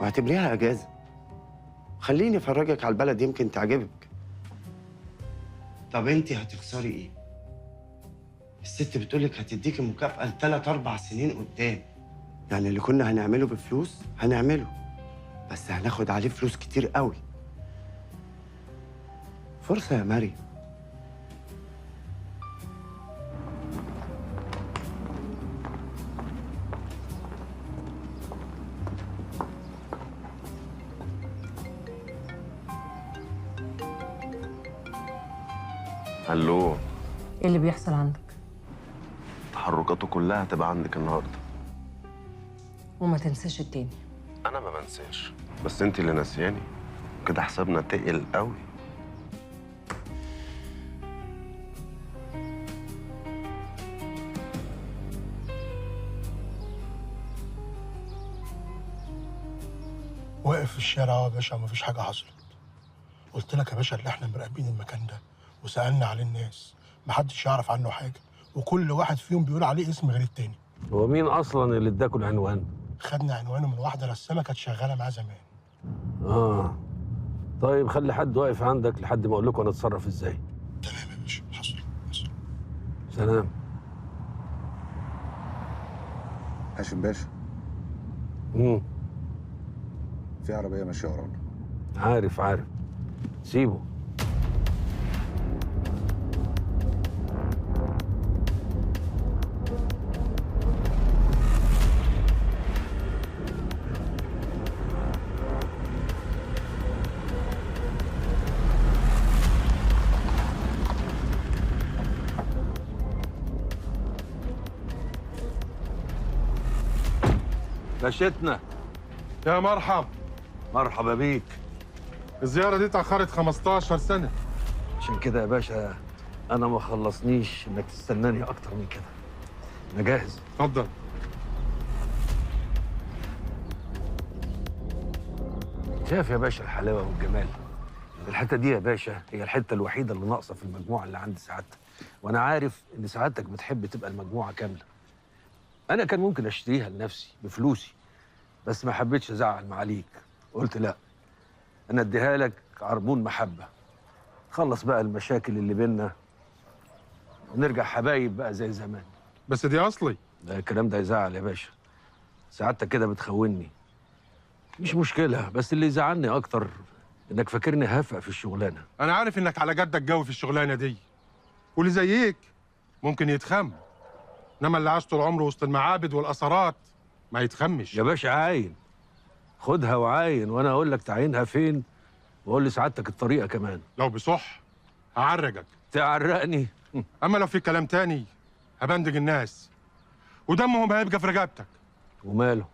واعتبريها اجازة. خليني افرجك على البلد يمكن تعجبك. طب انت هتخسري ايه؟ الست بتقولك هتديكي مكافأة ل3-4 سنين قدام. يعني اللي كنا هنعمله بفلوس هنعمله، بس هناخد عليه فلوس كتير قوي. فرصة يا مريم. هلو. ايه اللي بيحصل عندك؟ تحركاته كلها هتبقى عندك النهارده. وما تنساش التاني. انا ما بنساش، بس انت اللي ناسياني. كده حسابنا تقل قوي. واقف في الشارع يا باشا، مفيش حاجه حصلت. قلت لك يا باشا اللي احنا مراقبين المكان ده وسالنا عليه الناس، محدش يعرف عنه حاجه، وكل واحد فيهم بيقول عليه اسم غير التاني. هو مين اصلا اللي اداكوا العنوان؟ خدنا عنوانه من واحده رسامه كانت شغاله معاه زمان. طيب خلي حد واقف عندك لحد ما اقول لكم انا اتصرف ازاي. تمام يا باشا، حصل. سلام. هاشم باشا. في عربيه ماشيه ورانا. عارف سيبه. باشتنا. يا مرحبا بيك. الزيارة دي اتأخرت 15 سنة. عشان كده يا باشا انا ما خلصنيش انك تستناني اكتر من كده. انا جاهز. اتفضل. شايف يا باشا الحلاوه والجمال؟ الحته دي يا باشا هي الحته الوحيده اللي ناقصه في المجموعه اللي عند سعادتك، وانا عارف ان سعادتك بتحب تبقى المجموعه كامله. انا كان ممكن اشتريها لنفسي بفلوسي، بس ما حبيتش ازعل معاليك، قلت لا، انا اديها لك عربون محبه. خلص بقى المشاكل اللي بينا ونرجع حبايب بقى زي زمان. بس دي اصلي. لا الكلام ده يزعل يا باشا، سعادتك كده بتخوني. مش مشكله، بس اللي يزعلني اكتر انك فاكرني هافق في الشغلانه. انا عارف انك على جدك جو في الشغلانه دي، واللي زيك ممكن يتخم، انما اللي عاش طول عمره وسط المعابد والاثارات ما يتخمش. يا باشا عاين، خدها وعاين، وانا اقول لك تعينها فين، واقول لسعادتك الطريقه كمان. لو بصح هعرجك. تعرقني؟ اما لو في كلام تاني هبندج الناس ودمهم هيبقى في رقبتك. وماله؟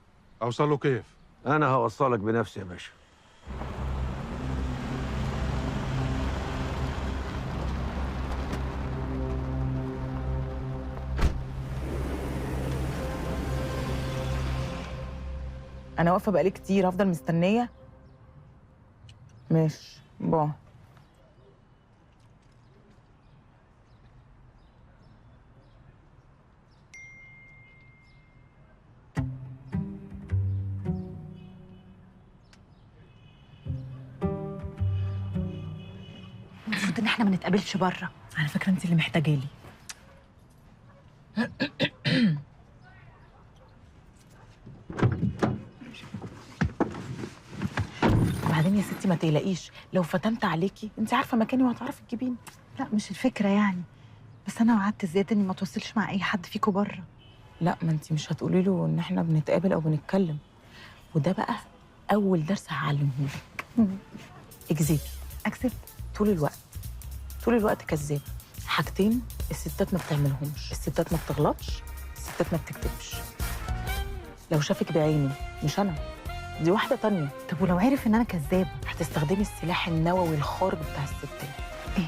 اوصله كيف؟ انا هوصلك بنفسي يا باشا. انا واقفه بقالي كتير، هفضل مستنيه؟ ماشي، باي. المفروض ان احنا ما نتقابلش بره. على فكره انت اللي محتاجالي. وبعدين يا ستي ما تقلقيش، لو فتنت عليكي انت عارفه مكاني وهتعرفي تجيبيني. لا مش الفكره يعني، بس انا وعدت زياد اني ما اتوصلش مع اي حد فيكم بره. لا، ما انت مش هتقولي له ان احنا بنتقابل او بنتكلم، وده بقى اول درس هعلمهولك. اكذبي. اكذب؟ طول الوقت، طول الوقت كذاب. حاجتين الستات ما بتعملهمش، الستات ما بتغلطش، الستات ما بتكذبش. لو شافك بعيني، مش انا، دي واحده تانية. طب ولو عرف ان انا كذابه؟ هتستخدمي السلاح النووي الخارق بتاع الستات. ايه؟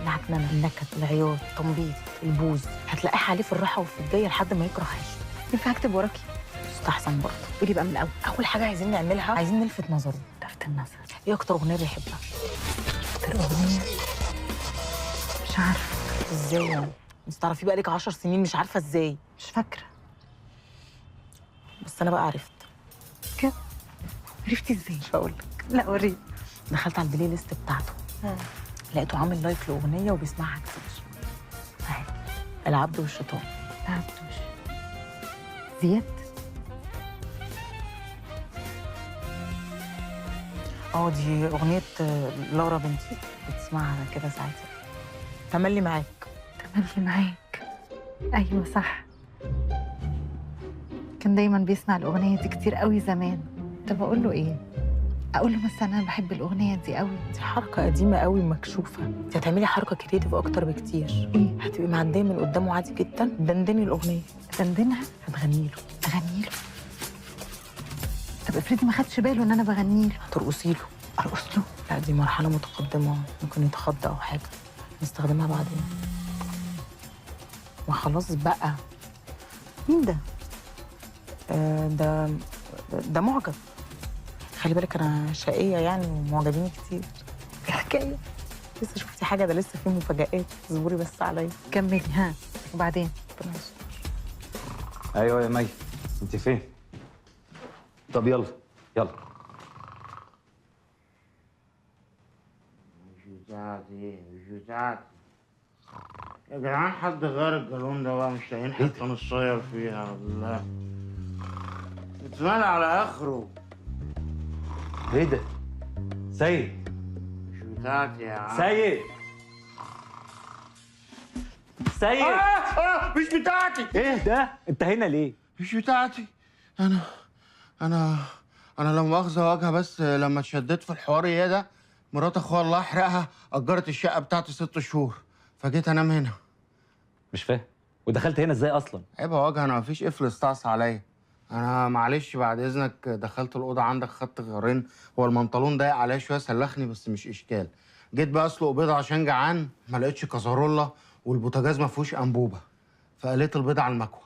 العكننه، النكد، العياط، التنبيط، البوز، هتلاقيه عليه في الراحه وفي الجايه لحد ما يكره عيشه. ينفع اكتب وراكي؟ يستحسن برضه. قولي بقى من الاول. اول حاجه عايزين نعملها، عايزين نلفت نظره. لفت النظر؟ ايه اكتر اغنيه بيحبها؟ اكتر اغنيه؟ مش عارفه. ازاي يعني؟ انت تعرفيه بقالك 10 سنين مش عارفه ازاي؟ مش فاكره. بس انا بقى عرفت. كده؟ عرفتي ازاي؟ مش هقول لك. لا وريني. دخلت على البلاي ليست بتاعته، لقيته عامل لايك لاغنيه وبيسمعها كتير. اهي العبد والشيطان. العبد زياد؟ دي اغنيه لورا بنتي، بتسمعها كده ساعتها. تملي معاك. تملي معاك، ايوه صح. كان دايما بيسمع الاغنيه دي كتير قوي زمان. طب اقول له ايه؟ اقول له مثلا انا بحب الاغنيه دي قوي. دي حركه قديمه قوي مكشوفه، انت هتعملي حركه كريتيف اكتر بكتير. ايه؟ هتبقي معديه من قدامه عادي جدا، دندني الاغنيه. دندنها؟ هتغني له. اغني له؟ طب افرضي ما خدش باله ان انا بغني له؟ هترقصي له. ارقص له؟ لا دي مرحله متقدمه، ممكن يتخض او حاجه، نستخدمها بعدين. وخلاص بقى. مين ده؟ ده معجب. خلي بالك انا شقيه يعني، ومعجبيني كتير. حكايه. لسه شفتي حاجه؟ ده لسه في مفاجآت، اصبري بس عليا. كملي. ها وبعدين؟ ربنا يستر. ايوه يا مي، انت فين؟ طب يلا يلا. مش بتاعتي يا جدعان، حد غير الجالون ده بقى، مش لاقيين حته نصير فيها بالله. اتملى على اخره. ايه ده؟ سيد. مش بتاعتي يا عم. سيد. سيد. مش بتاعتي. ايه ده؟ انت هنا ليه؟ مش بتاعتي. انا لما مؤاخذه واجهه، بس لما اتشددت في الحوار ايه ده، مرات اخويا الله يحرقها اجرت الشقه بتاعتي 6 شهور، فجيت انام هنا. مش فاهم، ودخلت هنا ازاي اصلا؟ عيب يا واجهه، انا مفيش قفل استعصى عليا. انا معلش بعد اذنك دخلت الاوضه عندك، خدت غيارين، هو البنطلون ضايق عليا شويه سلخني، بس مش اشكال. جيت بقى اسلق بيضه عشان جعان، ما لقيتش كازارولا والبوتاجاز ما فيهوش انبوبه، فقليت البيضه على المكوى.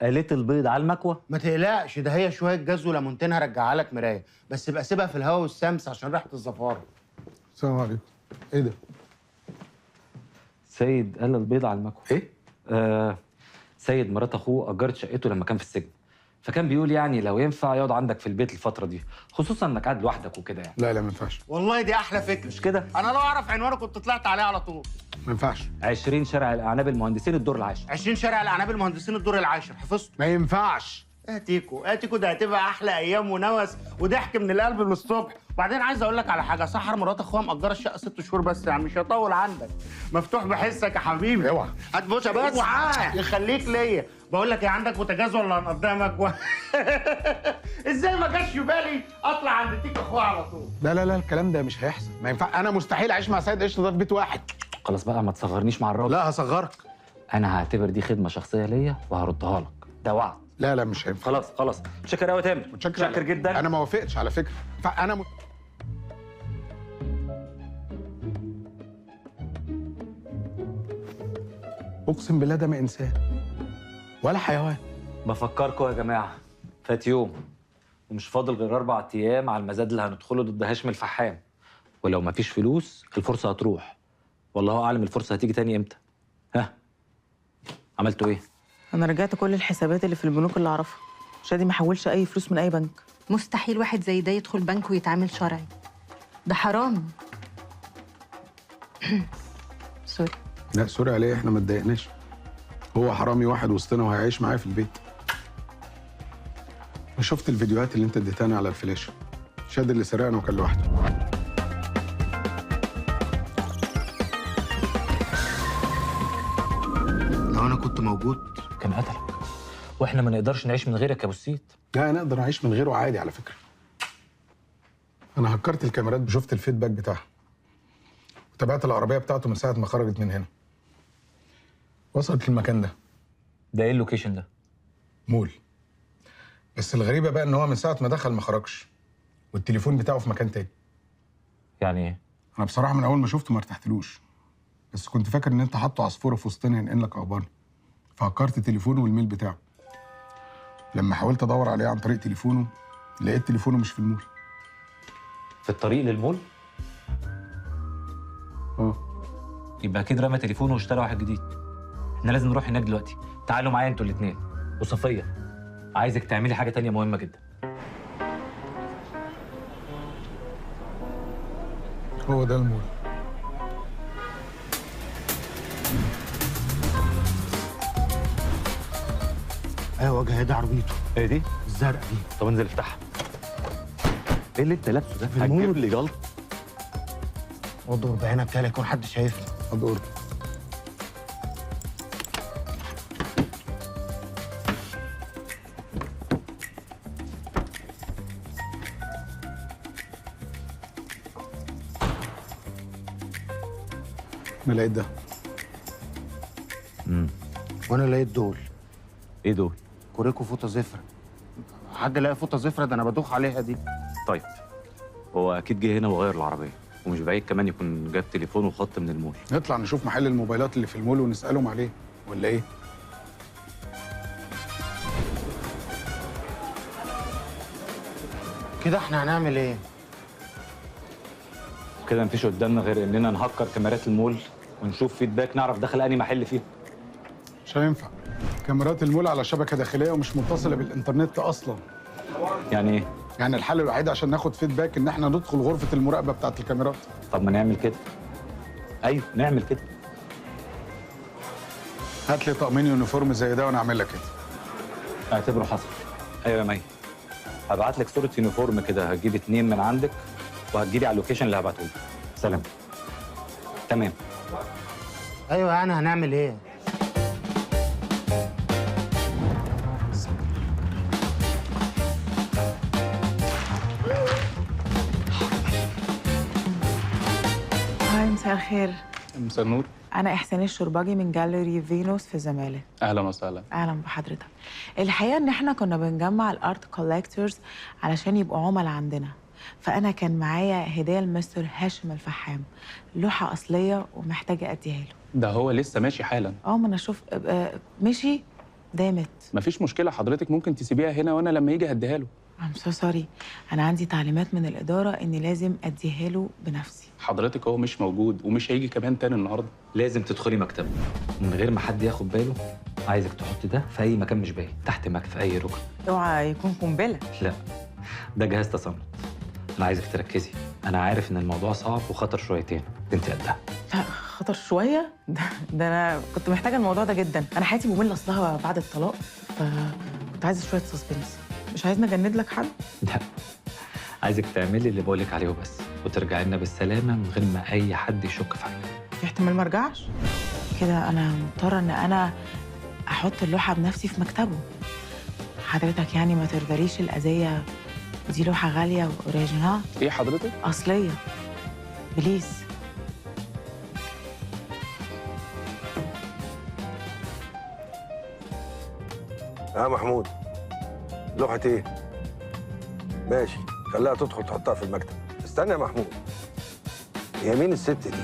قليت البيض على المكوى؟ ما تقلقش، ده هي شويه جاز وليمونتين هرجعها لك مرايه، بس يبقى سيبها في الهواء والشمس عشان ريحه الزفاره. السلام عليكم. ايه ده؟ سيد قال البيض على المكوى. ايه؟ سيد مرات اخوه اجرت شقته لما كان في السجن، فكان بيقول يعني لو ينفع يقعد عندك في البيت الفتره دي، خصوصا انك قاعد لوحدك وكده يعني. لا ما ينفعش. والله دي احلى فكره. مش كده؟ انا لو اعرف عنوانه كنت طلعت عليه على طول. ما ينفعش. 20 شارع الاعناب المهندسين الدور العاشر. 20 شارع الاعناب المهندسين الدور العاشر، حفظته. ما ينفعش. اتيكو ده هتبقى احلى ايام ونوس وضحك من القلب للصبح. وبعدين عايز اقول لك على حاجه، سحر مرات اخوها مأجره الشقه 6 شهور بس، يعني مش هيطول عندك. مفتوح بحسك يا حبيبي. اوعى. هات بوسه بس. اوعى يخليك ليا. بقول لك ايه، عندك بوتاجاز ولا هنقضيها مكوى؟ ازاي ما جاش في بالي اطلع عند تيك اخوها على طول؟ لا الكلام ده مش هيحصل، ما ينفع. انا مستحيل اعيش مع سيد قشطه ده في بيت واحد. خلاص بقى ما تصغرنيش مع الراجل. لا هصغرك. انا هعتبر دي خدمه شخصيه ليا وهردها لك، ده وعد. لا مش هينفع. خلاص متشكر قوي يا تامر. متشكر جدا. انا ما وافقتش على فكره. فانا اقسم بالله ده ما انسان ولا حيوان. بفكركم يا جماعه، فات يوم ومش فاضل غير 4 ايام على المزاد اللي هندخله ضد هاشم الفحام، ولو مفيش فلوس الفرصه هتروح، والله اعلم الفرصه هتيجي تاني امتى. ها عملتوا ايه؟ انا رجعت كل الحسابات اللي في البنوك اللي اعرفها. شادي ما حولش اي فلوس من اي بنك. مستحيل واحد زي ده يدخل بنك ويتعامل شرعي، ده حرام. سوري. لا سوري عليه، احنا ما اتضايقناش. هو حرامي واحد وسطنا وهيعيش معايا في البيت. وشفت الفيديوهات اللي انت اديتها على الفلاشه. شاد اللي سرقنا وكان لوحده. لو انا كنت موجود كان قتلك، واحنا ما نقدرش نعيش من غيرك يا ابو السيد. لا نقدر نعيش من غيره عادي على فكره. انا هكرت الكاميرات وشفت الفيدباك بتاعها، وتابعت العربيه بتاعته من ساعه ما خرجت من هنا. وصلت للمكان ده. ده ايه اللوكيشن ده؟ مول. بس الغريبه بقى ان هو من ساعه ما دخل ما خرجش، والتليفون بتاعه في مكان تاني. يعني ايه؟ انا بصراحه من اول ما شفته ما ارتحتلوش، بس كنت فاكر ان انت حاطه عصفوره في وسطنا ينقل لك اخبارنا، فهكرت تليفونه والميل بتاعه. لما حاولت ادور عليه عن طريق تليفونه لقيت تليفونه مش في المول. في الطريق للمول؟ يبقى اكيد رمى تليفونه واشترى واحد جديد. احنا لازم نروح هناك دلوقتي. تعالوا معايا انتوا الاثنين. وصفيه، عايزك تعملي حاجه تانية مهمه جدا. هو ده المول. ايوه جهاد عربيته. ايه دي؟ الزرقاء دي. طب انزل افتحها. ايه اللي انت لابسه ده؟ هتجيب لي جلط. ادور بعينك كده يكون حد شايفني. ادور. انا لقيت ده. وانا لقيت دول. ايه دول؟ كوريكو فوطه زفره. حد لاقي فوطه زفره؟ ده انا بدوخ عليها دي. طيب هو اكيد جه هنا وغير العربيه، ومش بعيد كمان يكون جاب تليفون وخط من المول. نطلع نشوف محل الموبايلات اللي في المول ونسالهم عليه ولا ايه؟ كده احنا هنعمل ايه؟ كده مفيش قدامنا غير اننا نهكر كاميرات المول ونشوف فيدباك نعرف دخل انهي محل فيه. مش هينفع. كاميرات المول على شبكه داخليه ومش متصله بالانترنت اصلا. يعني ايه؟ يعني الحل الوحيد عشان ناخد فيدباك ان احنا ندخل غرفه المراقبه بتاعت الكاميرات. طب ما نعمل كده. ايوه نعمل كده. هات لي طقمين يونيفورم زي ده وانا اعمل لك كده. اعتبره حصل. ايوه يا مي. هبعت لك صوره يونيفورم كده، هتجيب 2 من عندك وهتجيلي على اللوكيشن اللي هبعته لك. سلام. تمام. ايوه يعني هنعمل ايه؟ هاي مساء الخير. مساء النور. أنا إحسان الشرباجي من جاليري فينوس في الزمالك. اهلا وسهلا. أهلا بحضرتك. الحقيقة إن إحنا كنا بنجمع الأرت كولكتورز علشان يبقوا عملاء عندنا، فانا كان معايا هديه لمستر هاشم الفحام، لوحه اصليه ومحتاجه اديها له. ده هو لسه ماشي حالا. ما انا اشوف مشي دامت. مفيش مشكله، حضرتك ممكن تسيبيها هنا وانا لما يجي هديها له. I'm so sorry، انا عندي تعليمات من الاداره اني لازم اديها له بنفسي. حضرتك هو مش موجود ومش هيجي كمان تاني النهارده. لازم تدخلي مكتبه من غير ما حد ياخد باله. عايزك تحطي ده في اي مكان مش باين، تحت مكتب في اي ركن. اوعى يكون قنبله. لا، ده جهاز تصنت. انا عايزك تركزي، انا عارف ان الموضوع صعب وخطر شويتين، انت قدها. لا خطر شويه، ده انا كنت محتاجه الموضوع ده جدا. انا حياتي ممله اصلها بعد الطلاق، فكنت عايزه شويه سسبنس. مش عايزني اجند لك حد؟ لا، عايزك تعملي اللي بقولك عليه وبس، وترجعي لنا بالسلامه من غير ما اي حد يشك في حاجه. في احتمال ما ارجعش؟ كده انا مضطره ان انا احط اللوحه بنفسي في مكتبه. حضرتك يعني ما ترضليش الاذيه، ودي لوحه غاليه واوريجينال. ايه حضرتك؟ اصليه. بليز. محمود، لوحة ايه؟ ماشي، خليها تدخل تحطها في المكتب. استنى يا محمود، هي مين الست دي؟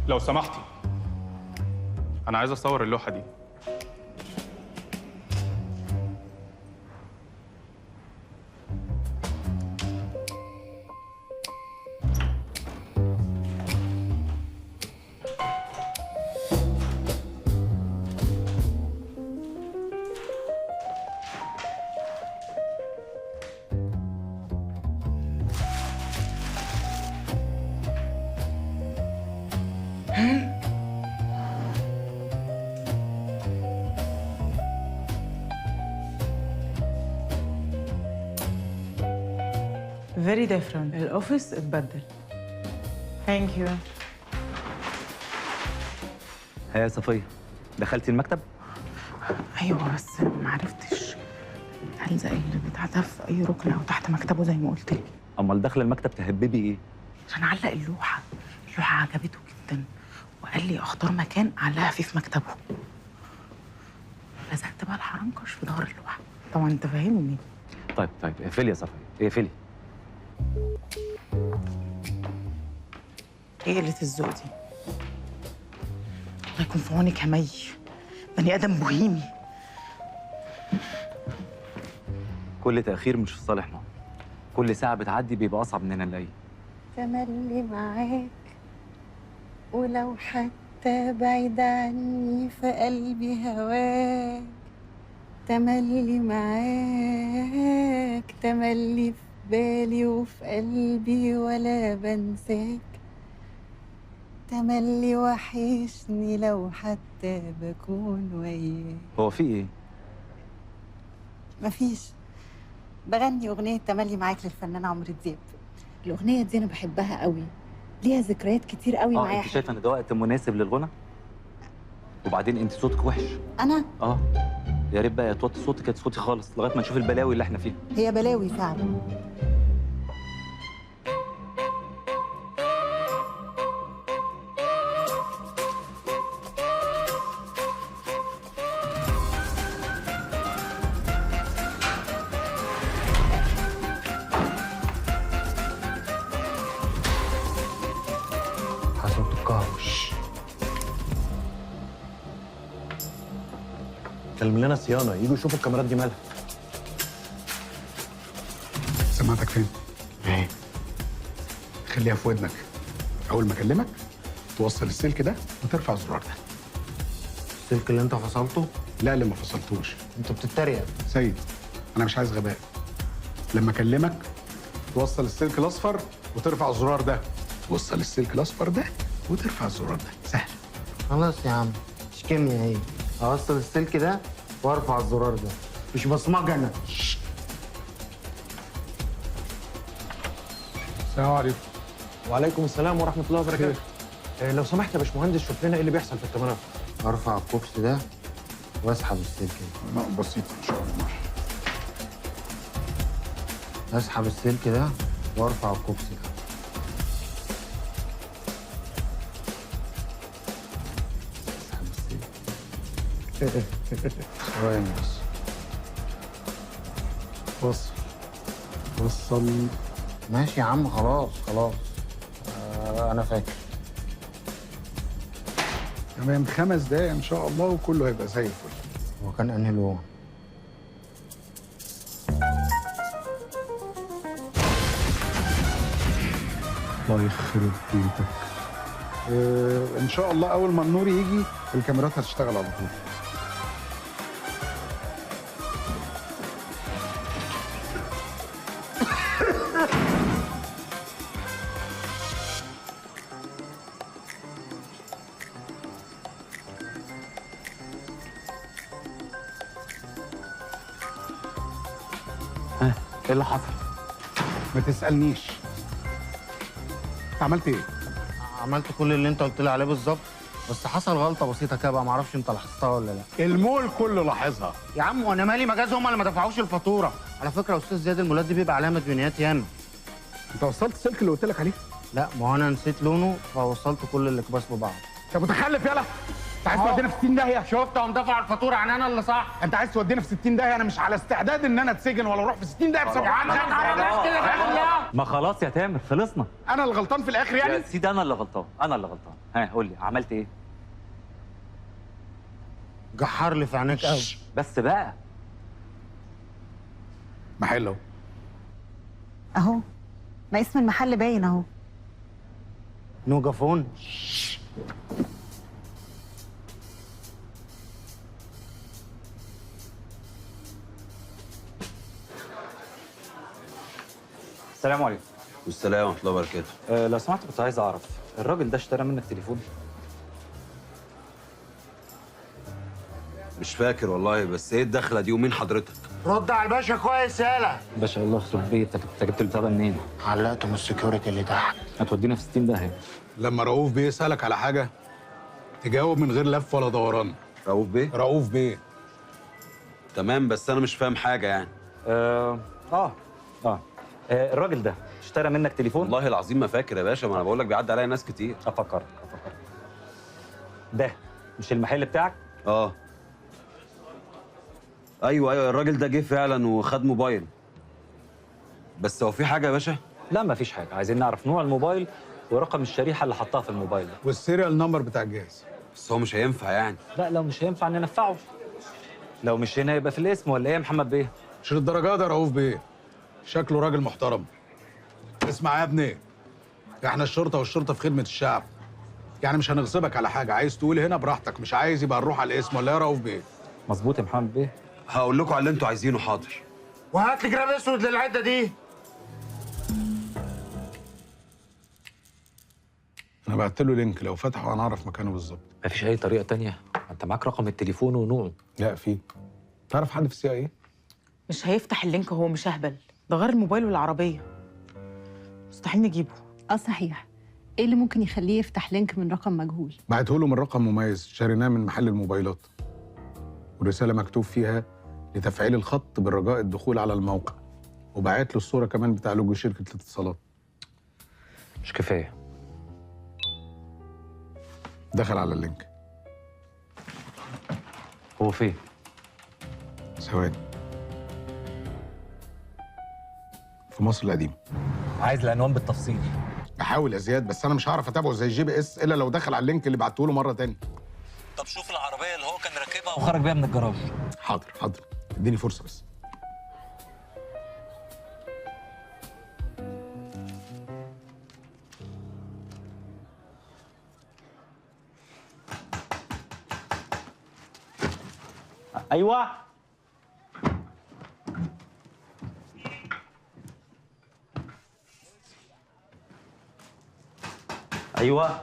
لو سمحتي، انا عايز اصور اللوحه دي. very different. الاوفيس اتبدل. ثانك يو. هيا يا صفيه، دخلتي المكتب؟ ايوه بس ما عرفتش الزق البتاع ده في اي ركن او تحت مكتبه زي ما قلت لي. امال داخله المكتب تهببي ايه؟ عشان اعلق اللوحه. اللوحه عجبته جدا وقال لي اختار مكان اعلقها فيه في مكتبه. لزقت بقى الحرنكش في ظهر اللوحه. طبعا انت فاهمني. طيب اقفلي يا صفيه، اقفلي. ايه قله الذوق دي؟ الله يكون في عونك يا مي، بني ادم بوهيمي. كل تاخير مش في صالحنا، كل ساعه بتعدي بيبقى اصعب اننا نلاقيه. تملي معاك ولو حتى بعيد عني في قلبي هواك. تملي معاك، تملي في بالي وفي قلبي ولا بنساك. تملي وحشني لو حتى بكون وياك. هو في ايه؟ مفيش، بغني أغنية تملي معاك للفنان عمرو دياب. الأغنية دي أنا بحبها قوي، ليها ذكريات كتير قوي معايا. انت شايفه ان ده وقت مناسب للغنى؟ وبعدين انت صوتك وحش. أنا؟ يا ريت بقى توطي صوتك يا تسكتي خالص لغايه ما نشوف البلاوي اللي احنا فيها. هي بلاوي فعلا. حصلت الكهرش. كلم لنا صيانه يجوا يشوفوا الكاميرات دي مالها. سماعتك فين؟ ايه؟ خليها في ودنك. اول ما اكلمك توصل السلك ده وترفع الزرار ده. السلك اللي انت فصلته؟ لا، اللي ما فصلتوش. انت بتتريق. سيد، انا مش عايز غباء. لما اكلمك توصل السلك الاصفر وترفع الزرار ده. توصل السلك الاصفر ده وترفع الزرار ده. سهل. خلاص يا عم، مش كيمياء هي. اوصل السلك ده وارفع الزرار ده، مش بصمجه انا. السلام عليكم. وعليكم السلام ورحمه الله وبركاته. لو سمحت يا باشمهندس، شوف لنا ايه اللي بيحصل في الكاميرات. ارفع الكوبس ده واسحب السلك ده. بسيط ان شاء الله. اسحب السلك ده وارفع الكوبس ده. ثواني بس. وصل. ماشي يا عم، خلاص خلاص. انا فاكر. كمان 5 دقايق ان شاء الله وكله هيبقى زي الفل. هو كان انهي لون؟ الله يخرب بيتك. ان شاء الله اول ما النور يجي الكاميرات هتشتغل على طول. ايه اللي حصل؟ ما تسالنيش. انت عملت ايه؟ عملت كل اللي انت قلت لي عليه بالظبط، بس حصل غلطه بسيطه كده بقى، معرفش انت لاحظتها ولا لا. المول كله لاحظها. يا عم وانا مالي، مجاز هم اللي ما دفعوش الفاتوره. على فكره يا استاذ زياد، المولات دي بيبقى عليها مديونيات ياما. انت وصلت السلك اللي قلت لك عليه؟ لا، ما هو انا نسيت لونه فوصلت كل الاكباس ببعض. انت متخلف يالا. انت عايز تودينا في 60 داهيه؟ شفت هم دفعوا الفاتوره، يعني انا اللي صح. انت عايز تودينا في 60 داهيه؟ انا مش على استعداد ان انا اتسجن ولا اروح في 60 داهيه بسبب ما خلاص يا تامر، خلصنا. انا اللي غلطان في الاخر يعني؟ يا سيدي انا اللي غلطان، انا اللي غلطان. ها قول لي عملت ايه؟ جحر لي في عينيك قوي. بس بقى محل اهو. اهو، ما اسم المحل باين اهو. نوجا فون. السلام عليكم. والسلام ورحمه الله وبركاته. لو سمحت كنت عايز اعرف الراجل ده اشترى منك تليفون؟ مش فاكر والله، بس ايه الدخله دي ومين حضرتك؟ رد على الباشا كويس يالا. باشا الله يخرب بيتك، انت جبت البتاع ده منين؟ علقته من السكيورتي اللي تحت. هتودينا في 60 داهيه. لما رؤوف بيه يسالك على حاجه تجاوب من غير لف ولا دوران. رؤوف بيه؟ رؤوف بيه. تمام، بس انا مش فاهم حاجه يعني. الراجل ده اشترى منك تليفون؟ والله العظيم ما فاكر يا باشا، ما انا بقول لك بيعدي عليا ناس كتير. افكر. ده مش المحل بتاعك؟ ايوه الراجل ده جه فعلا وخد موبايل. بس هو في حاجه يا باشا؟ لا مفيش حاجه، عايزين نعرف نوع الموبايل ورقم الشريحه اللي حطها في الموبايل ده والسيريال نمبر بتاع الجهاز. بس هو مش هينفع يعني. لا لو مش هينفع ننفعه. لو مش هنا يبقى في الاسم، ولا ايه يا محمد بيه؟ مش للدرجه ده رؤوف بيه، شكله راجل محترم. اسمع يا ابني، احنا الشرطه والشرطه في خدمه الشعب، يعني مش هنغصبك على حاجه. عايز تقول هنا براحتك، مش عايز يبقى نروح على الاسم، ولا يا رؤوف بيه؟ مظبوط يا محمد بيه. هقول لكم على اللي انتوا عايزينه. حاضر. وهات لي جراب اسود للعده دي. انا بعت له لينك، لو فتحه هنعرف مكانه بالظبط. مفيش اي طريقه تانية؟ انت معاك رقم التليفون ونوعه؟ لا في. تعرف حد في السي اي؟ مش هيفتح اللينك، هو مش اهبل. ده غير الموبايل والعربيه، مستحيل نجيبه. صحيح. ايه اللي ممكن يخليه يفتح لينك من رقم مجهول؟ بعته له من رقم مميز شريناه من محل الموبايلات، والرساله مكتوب فيها لتفعيل الخط بالرجاء الدخول على الموقع، وبعت له الصوره كمان بتاع لوجو شركه الاتصالات. مش كفايه. دخل على اللينك. هو فين؟ ثواني. في مصر القديمه. عايز العنوان بالتفصيل. بحاول يا زياد، بس انا مش هعرف اتابعه زي الGPS الا لو دخل على اللينك اللي بعته له مره تاني. طب شوف العربيه اللي هو كان راكبها وخرج بيها من الجراج. حاضر اديني فرصه بس. ايوه ايوه.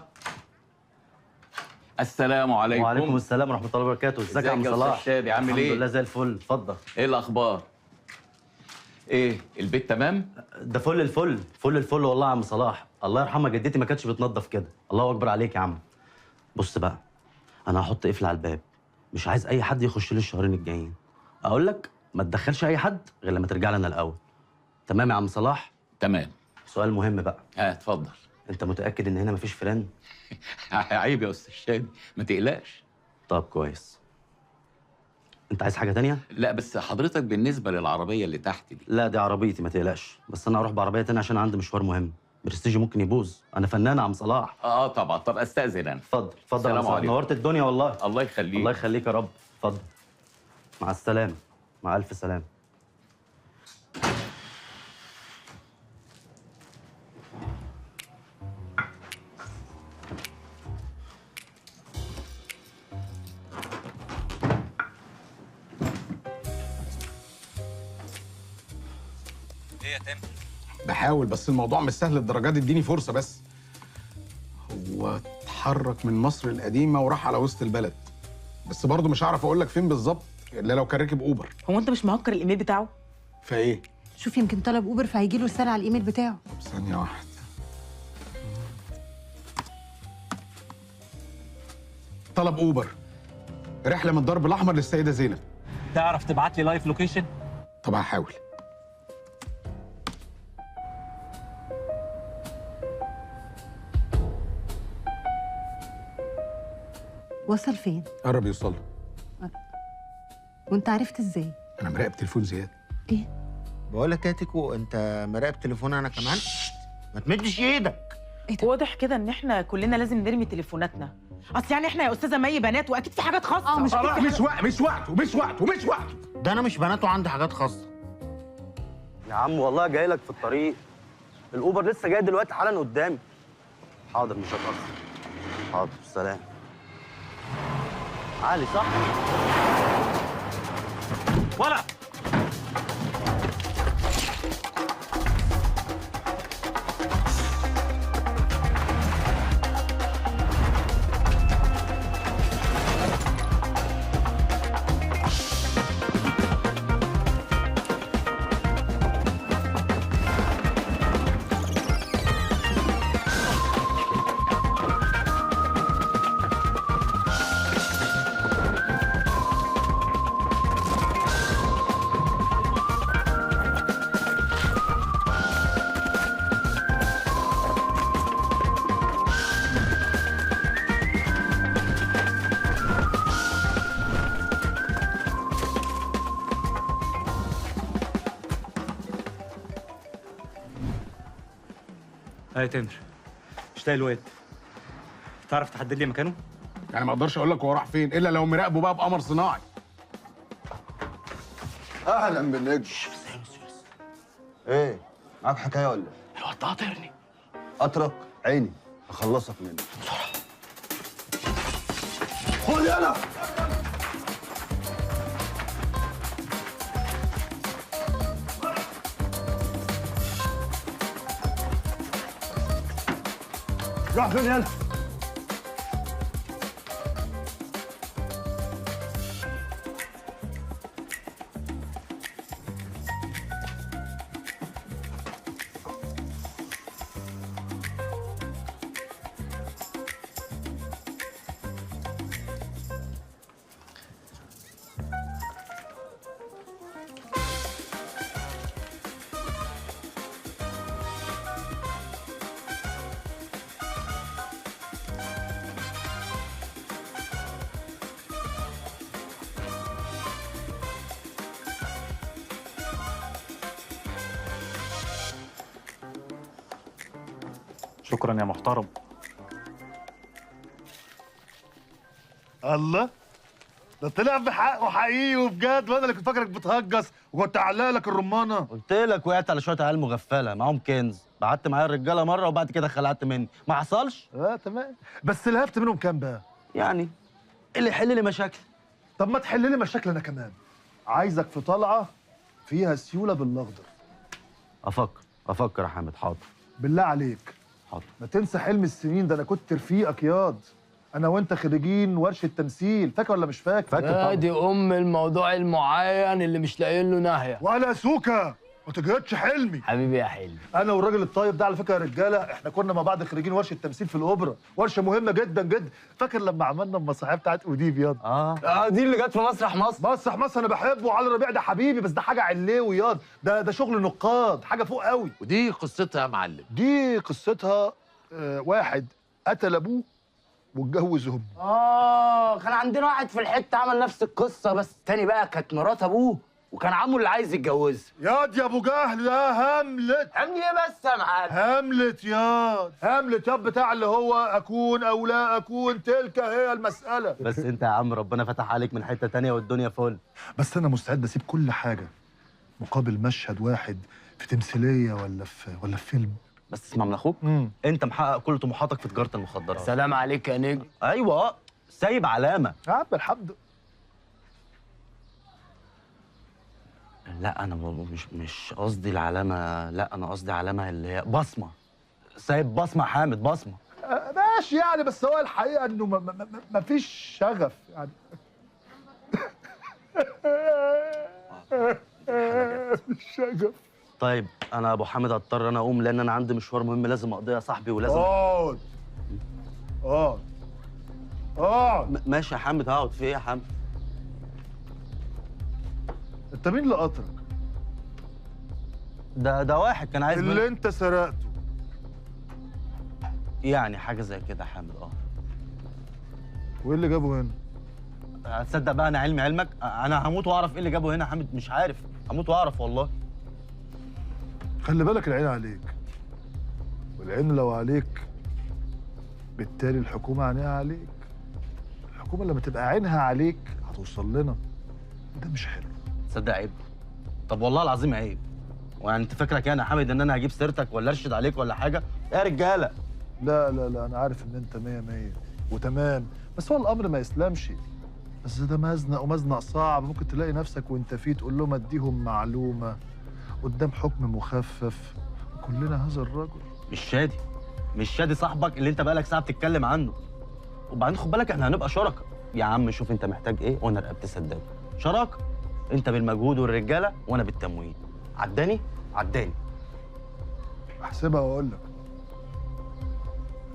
السلام عليكم. وعليكم السلام ورحمه الله وبركاته. ازيك يا عم صلاح؟ شادي عامل ايه؟ الحمد لله زي الفل. اتفضل. ايه الاخبار؟ ايه البيت تمام؟ ده فل الفل فل الفل والله يا عم صلاح. الله يرحمها جدتي ما كانتش بتنظف كده. الله اكبر عليك يا عم. بص بقى، انا هحط قفل على الباب، مش عايز اي حد يخش لي الشهرين الجايين. اقول لك ما تدخلش اي حد غير لما ترجع لنا الاول. تمام يا عم صلاح؟ تمام. سؤال مهم بقى. اتفضل. انت متاكد ان هنا مفيش فيران؟ عيب يا استاذ شادي، ما تقلقش. طب كويس. انت عايز حاجه تانية؟ لا بس حضرتك بالنسبه للعربيه اللي تحت دي. لا دي عربيتي ما تقلقش، بس انا هروح بعربيه تانية عشان عندي مشوار مهم. برستيجي ممكن يبوظ، انا فنان يا عم صلاح. طبعا. طب استاذن انا. اتفضل اتفضل يا السلام صلاح، عليكم. نورت الدنيا والله. الله يخليك. الله يخليك يا رب. اتفضل. مع السلامه. مع الف سلامه. ايه يا تامر؟ بحاول، بس الموضوع مش سهل للدرجه دي، اديني فرصه بس. هو اتحرك من مصر القديمه وراح على وسط البلد، بس برضه مش هعرف اقول لك فين بالظبط الا لو كان راكب اوبر. هو انت مش مهكر الايميل بتاعه؟ فايه؟ شوف يمكن طلب اوبر فهيجي له رساله على الايميل بتاعه. طب ثانيه واحده. طلب اوبر، رحله من الدرب الاحمر للسيده زينب. تعرف تبعت لي لايف لوكيشن؟ طب هحاول. وصل فين؟ قرب يوصل له. وانت عرفت ازاي؟ انا مراقب تليفون زياد. بقول لك يا تيكو، انت مراقب تليفون انا كمان؟ ما تمدش ايدك. واضح كده ان احنا كلنا لازم نرمي تليفوناتنا. اصل يعني احنا يا استاذه مي بنات واكيد في حاجات خاصه. مش وقته. ده انا مش بنات وعندي حاجات خاصه. يا عم والله جاي لك في الطريق، الاوبر لسه جاي دلوقتي حالا قدامي. حاضر مش هتأخر. حاضر سلام. علي صح؟ ولا يا تامر، مش لاقي الواد. تعرف تحدد لي مكانه؟ يعني ما اقدرش اقول لك هو راح فين الا لو مراقبه بقى بقمر صناعي. اهلا بالنجم. ايه معاك حكايه ولا ايه؟ الواد ده قاطرني. اترك عيني اخلصك منه بسرعه. خد يلا. راح فين يلا؟ شكرا يا محترم. الله، ده طلع بحق وحقيقي وبجد، وانا اللي كنت فاكرك بتهجص وكنت اعلق لك الرمانه. قلت لك وقعت على شويه عيال مغفله معاهم كنز، بعت معايا الرجاله مره وبعد كده خلعت مني، ما حصلش؟ تمام، بس لهفت منهم كام بقى؟ يعني اللي يحل لي مشاكل. طب ما تحل لي مشاكل انا كمان. عايزك في طلعه فيها سيوله بالاخضر. افكر يا حامد. حاضر بالله عليك حاضر. ما تنسى حلم السنين ده، انا كنت رفيقك ياض. انا وانت خريجين ورشه تمثيل، فاكر ولا مش فاكر؟ فاكر طبعا. دي الموضوع المعين اللي مش لاقيين له ناهيه. ولا سوكا ما تجهدش حلمي حبيبي يا حلمي. انا والراجل الطيب ده على فكره يا رجاله، احنا كنا مع بعض خريجين ورشه تمثيل في الاوبرا، ورشه مهمه جدا جدا. فاكر لما عملنا المسرحيه بتاعت اوديب ياض؟ دي اللي جت في مسرح مصر. مسرح مصر انا بحبه، وعلي ربيع ده حبيبي، بس ده حاجه علوي ياض، ده شغل نقاد، حاجه فوق قوي. ودي قصتها يا معلم؟ دي قصتها واحد قتل ابوه واتجوز امي. كان عندنا واحد في الحته عمل نفس القصه، بس التاني بقى كانت مرات ابوه وكان عمه اللي عايز يتجوزها. ياض يا ابو جهل ده هاملت. عمي ايه بس يا معلم؟ هاملت ياض، هاملت ياض بتاع اللي هو اكون او لا اكون، تلك هي المساله. بس انت يا عم ربنا فتح عليك من حته تانية والدنيا فل. بس انا مستعد اسيب كل حاجه مقابل مشهد واحد في تمثيليه ولا في فيلم. بس اسمع من اخوك، انت محقق كل طموحاتك في تجاره المخدرات. سلام عليك يا نجم. ايوه سايب علامه. يا عم الحمد. لا انا مش قصدي العلامه، لا انا قصدي علامه اللي هي بصمه. سايب بصمه حامد، بصمه. ماشي يعني، بس هو الحقيقه انه ما فيش شغف يعني. مش شغف. طيب انا ابو حامد هضطر انا اقوم لان انا عندي مشوار مهم لازم اقضيه يا صاحبي ولازم اقعد اقعد. ماشي يا حامد هقعد. في ايه يا حامد؟ انت مين اللي قطرك؟ ده واحد كان عايز اللي انت سرقته. يعني حاجه زي كده يا حامد. وايه اللي جابه هنا؟ هتصدق بقى انا علمك، انا هموت واعرف ايه اللي جابه هنا يا حامد. مش عارف، هموت واعرف والله. خلي بالك العين عليك، والعين لو عليك بالتالي الحكومه عينيها عليك. الحكومه لما تبقى عينها عليك هتوصل لنا، ده مش حلو. تصدق عيب. طب والله العظيم عيب. ويعني انت فاكرك يعني يا حامد ان انا هجيب سيرتك ولا ارشد عليك ولا حاجه؟ يا رجاله. لا انا عارف ان انت 100 100 وتمام، بس هو الامر ما يسلمش. بس ده مزنق ومزنق صعب، ممكن تلاقي نفسك وانت فيه تقول لهم اديهم معلومه قدام حكم مخفف. كلنا هذا الرجل. مش شادي صاحبك اللي انت بقالك ساعه بتتكلم عنه. وبعدين خد بالك احنا هنبقى شركاء. يا عم شوف انت محتاج ايه وانا رقبتي سداد. شراكه، انت بالمجهود والرجاله وانا بالتموين. عداني. احسبها واقول لك.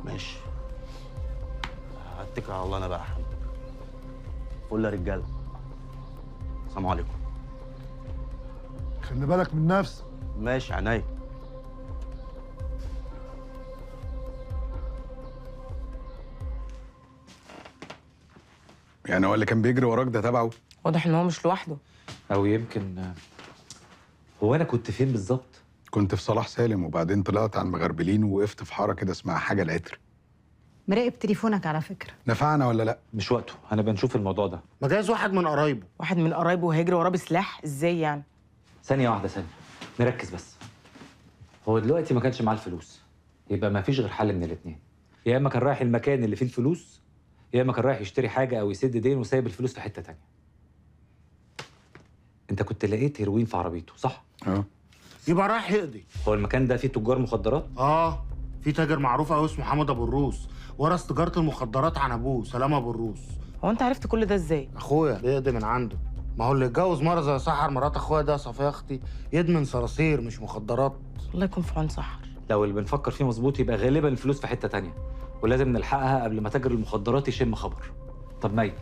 ماشي. هتكل على الله انا بقى يا حمد. قول يا رجاله. السلام عليكم. خلي بالك من نفسك. ماشي عينيا. يعني هو اللي كان بيجري وراك ده تبعه؟ واضح ان هو مش لوحده. او يمكن هو انا كنت فين بالظبط؟ كنت في صلاح سالم وبعدين طلعت على المغربلين ووقفت في حاره كده اسمها حاجه العطر. مراقب تليفونك على فكره. نفعنا ولا لا؟ مش وقته، هنبقى نشوف الموضوع ده. ما جايز واحد من قرايبه. واحد من قرايبه هيجري وراه بسلاح ازاي يعني؟ ثانيه واحده، نركز بس. هو دلوقتي ما كانش معاه الفلوس، يبقى ما فيش غير حل من الاثنين. يا اما كان رايح المكان اللي فيه الفلوس، يا اما كان رايح يشتري حاجه او يسد دين وسايب الفلوس في حته تانية. انت كنت لقيت هيروين في عربيته صح؟ يبقى رايح يقضي. هو المكان ده فيه تجار مخدرات؟ في تاجر معروف قوي اسمه حمد ابو الروس، ورث تجاره المخدرات عن ابوه سلام ابو الروس. هو انت عرفت كل ده ازاي؟ اخويا بيقضي من عنده. ما هو اللي اتجوز مره زي سحر مرات اخويا ده صفيه اختي يدمن صراصير مش مخدرات. الله يكون في عون سحر. لو اللي بنفكر فيه مظبوط يبقى غالبا الفلوس في حته تانية، ولازم نلحقها قبل ما تاجر المخدرات يشم خبر. طب مي،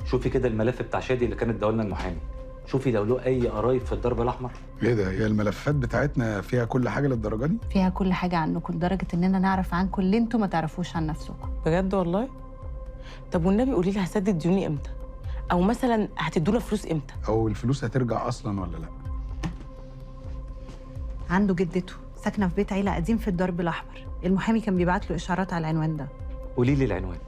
شوفي كده الملف بتاع شادي اللي كان اداهولنا المحامي. شوفي لو له اي قرايب في الدرب الاحمر. ايه ده؟ هي الملفات بتاعتنا فيها كل حاجه للدرجه دي؟ فيها كل حاجه عنكم لدرجه اننا نعرف عنكم اللي انتوا ما تعرفوش عن نفسكم. بجد والله؟ طب والنبي قولي لي هسدد ديوني امتى؟ او مثلا هتدونا فلوس امتى؟ او الفلوس هترجع اصلا ولا لا؟ عنده جدته ساكنه في بيت عيله قديم في الدرب الاحمر. المحامي كان بيبعت له اشارات على العنوان ده. قولي لي العنوان.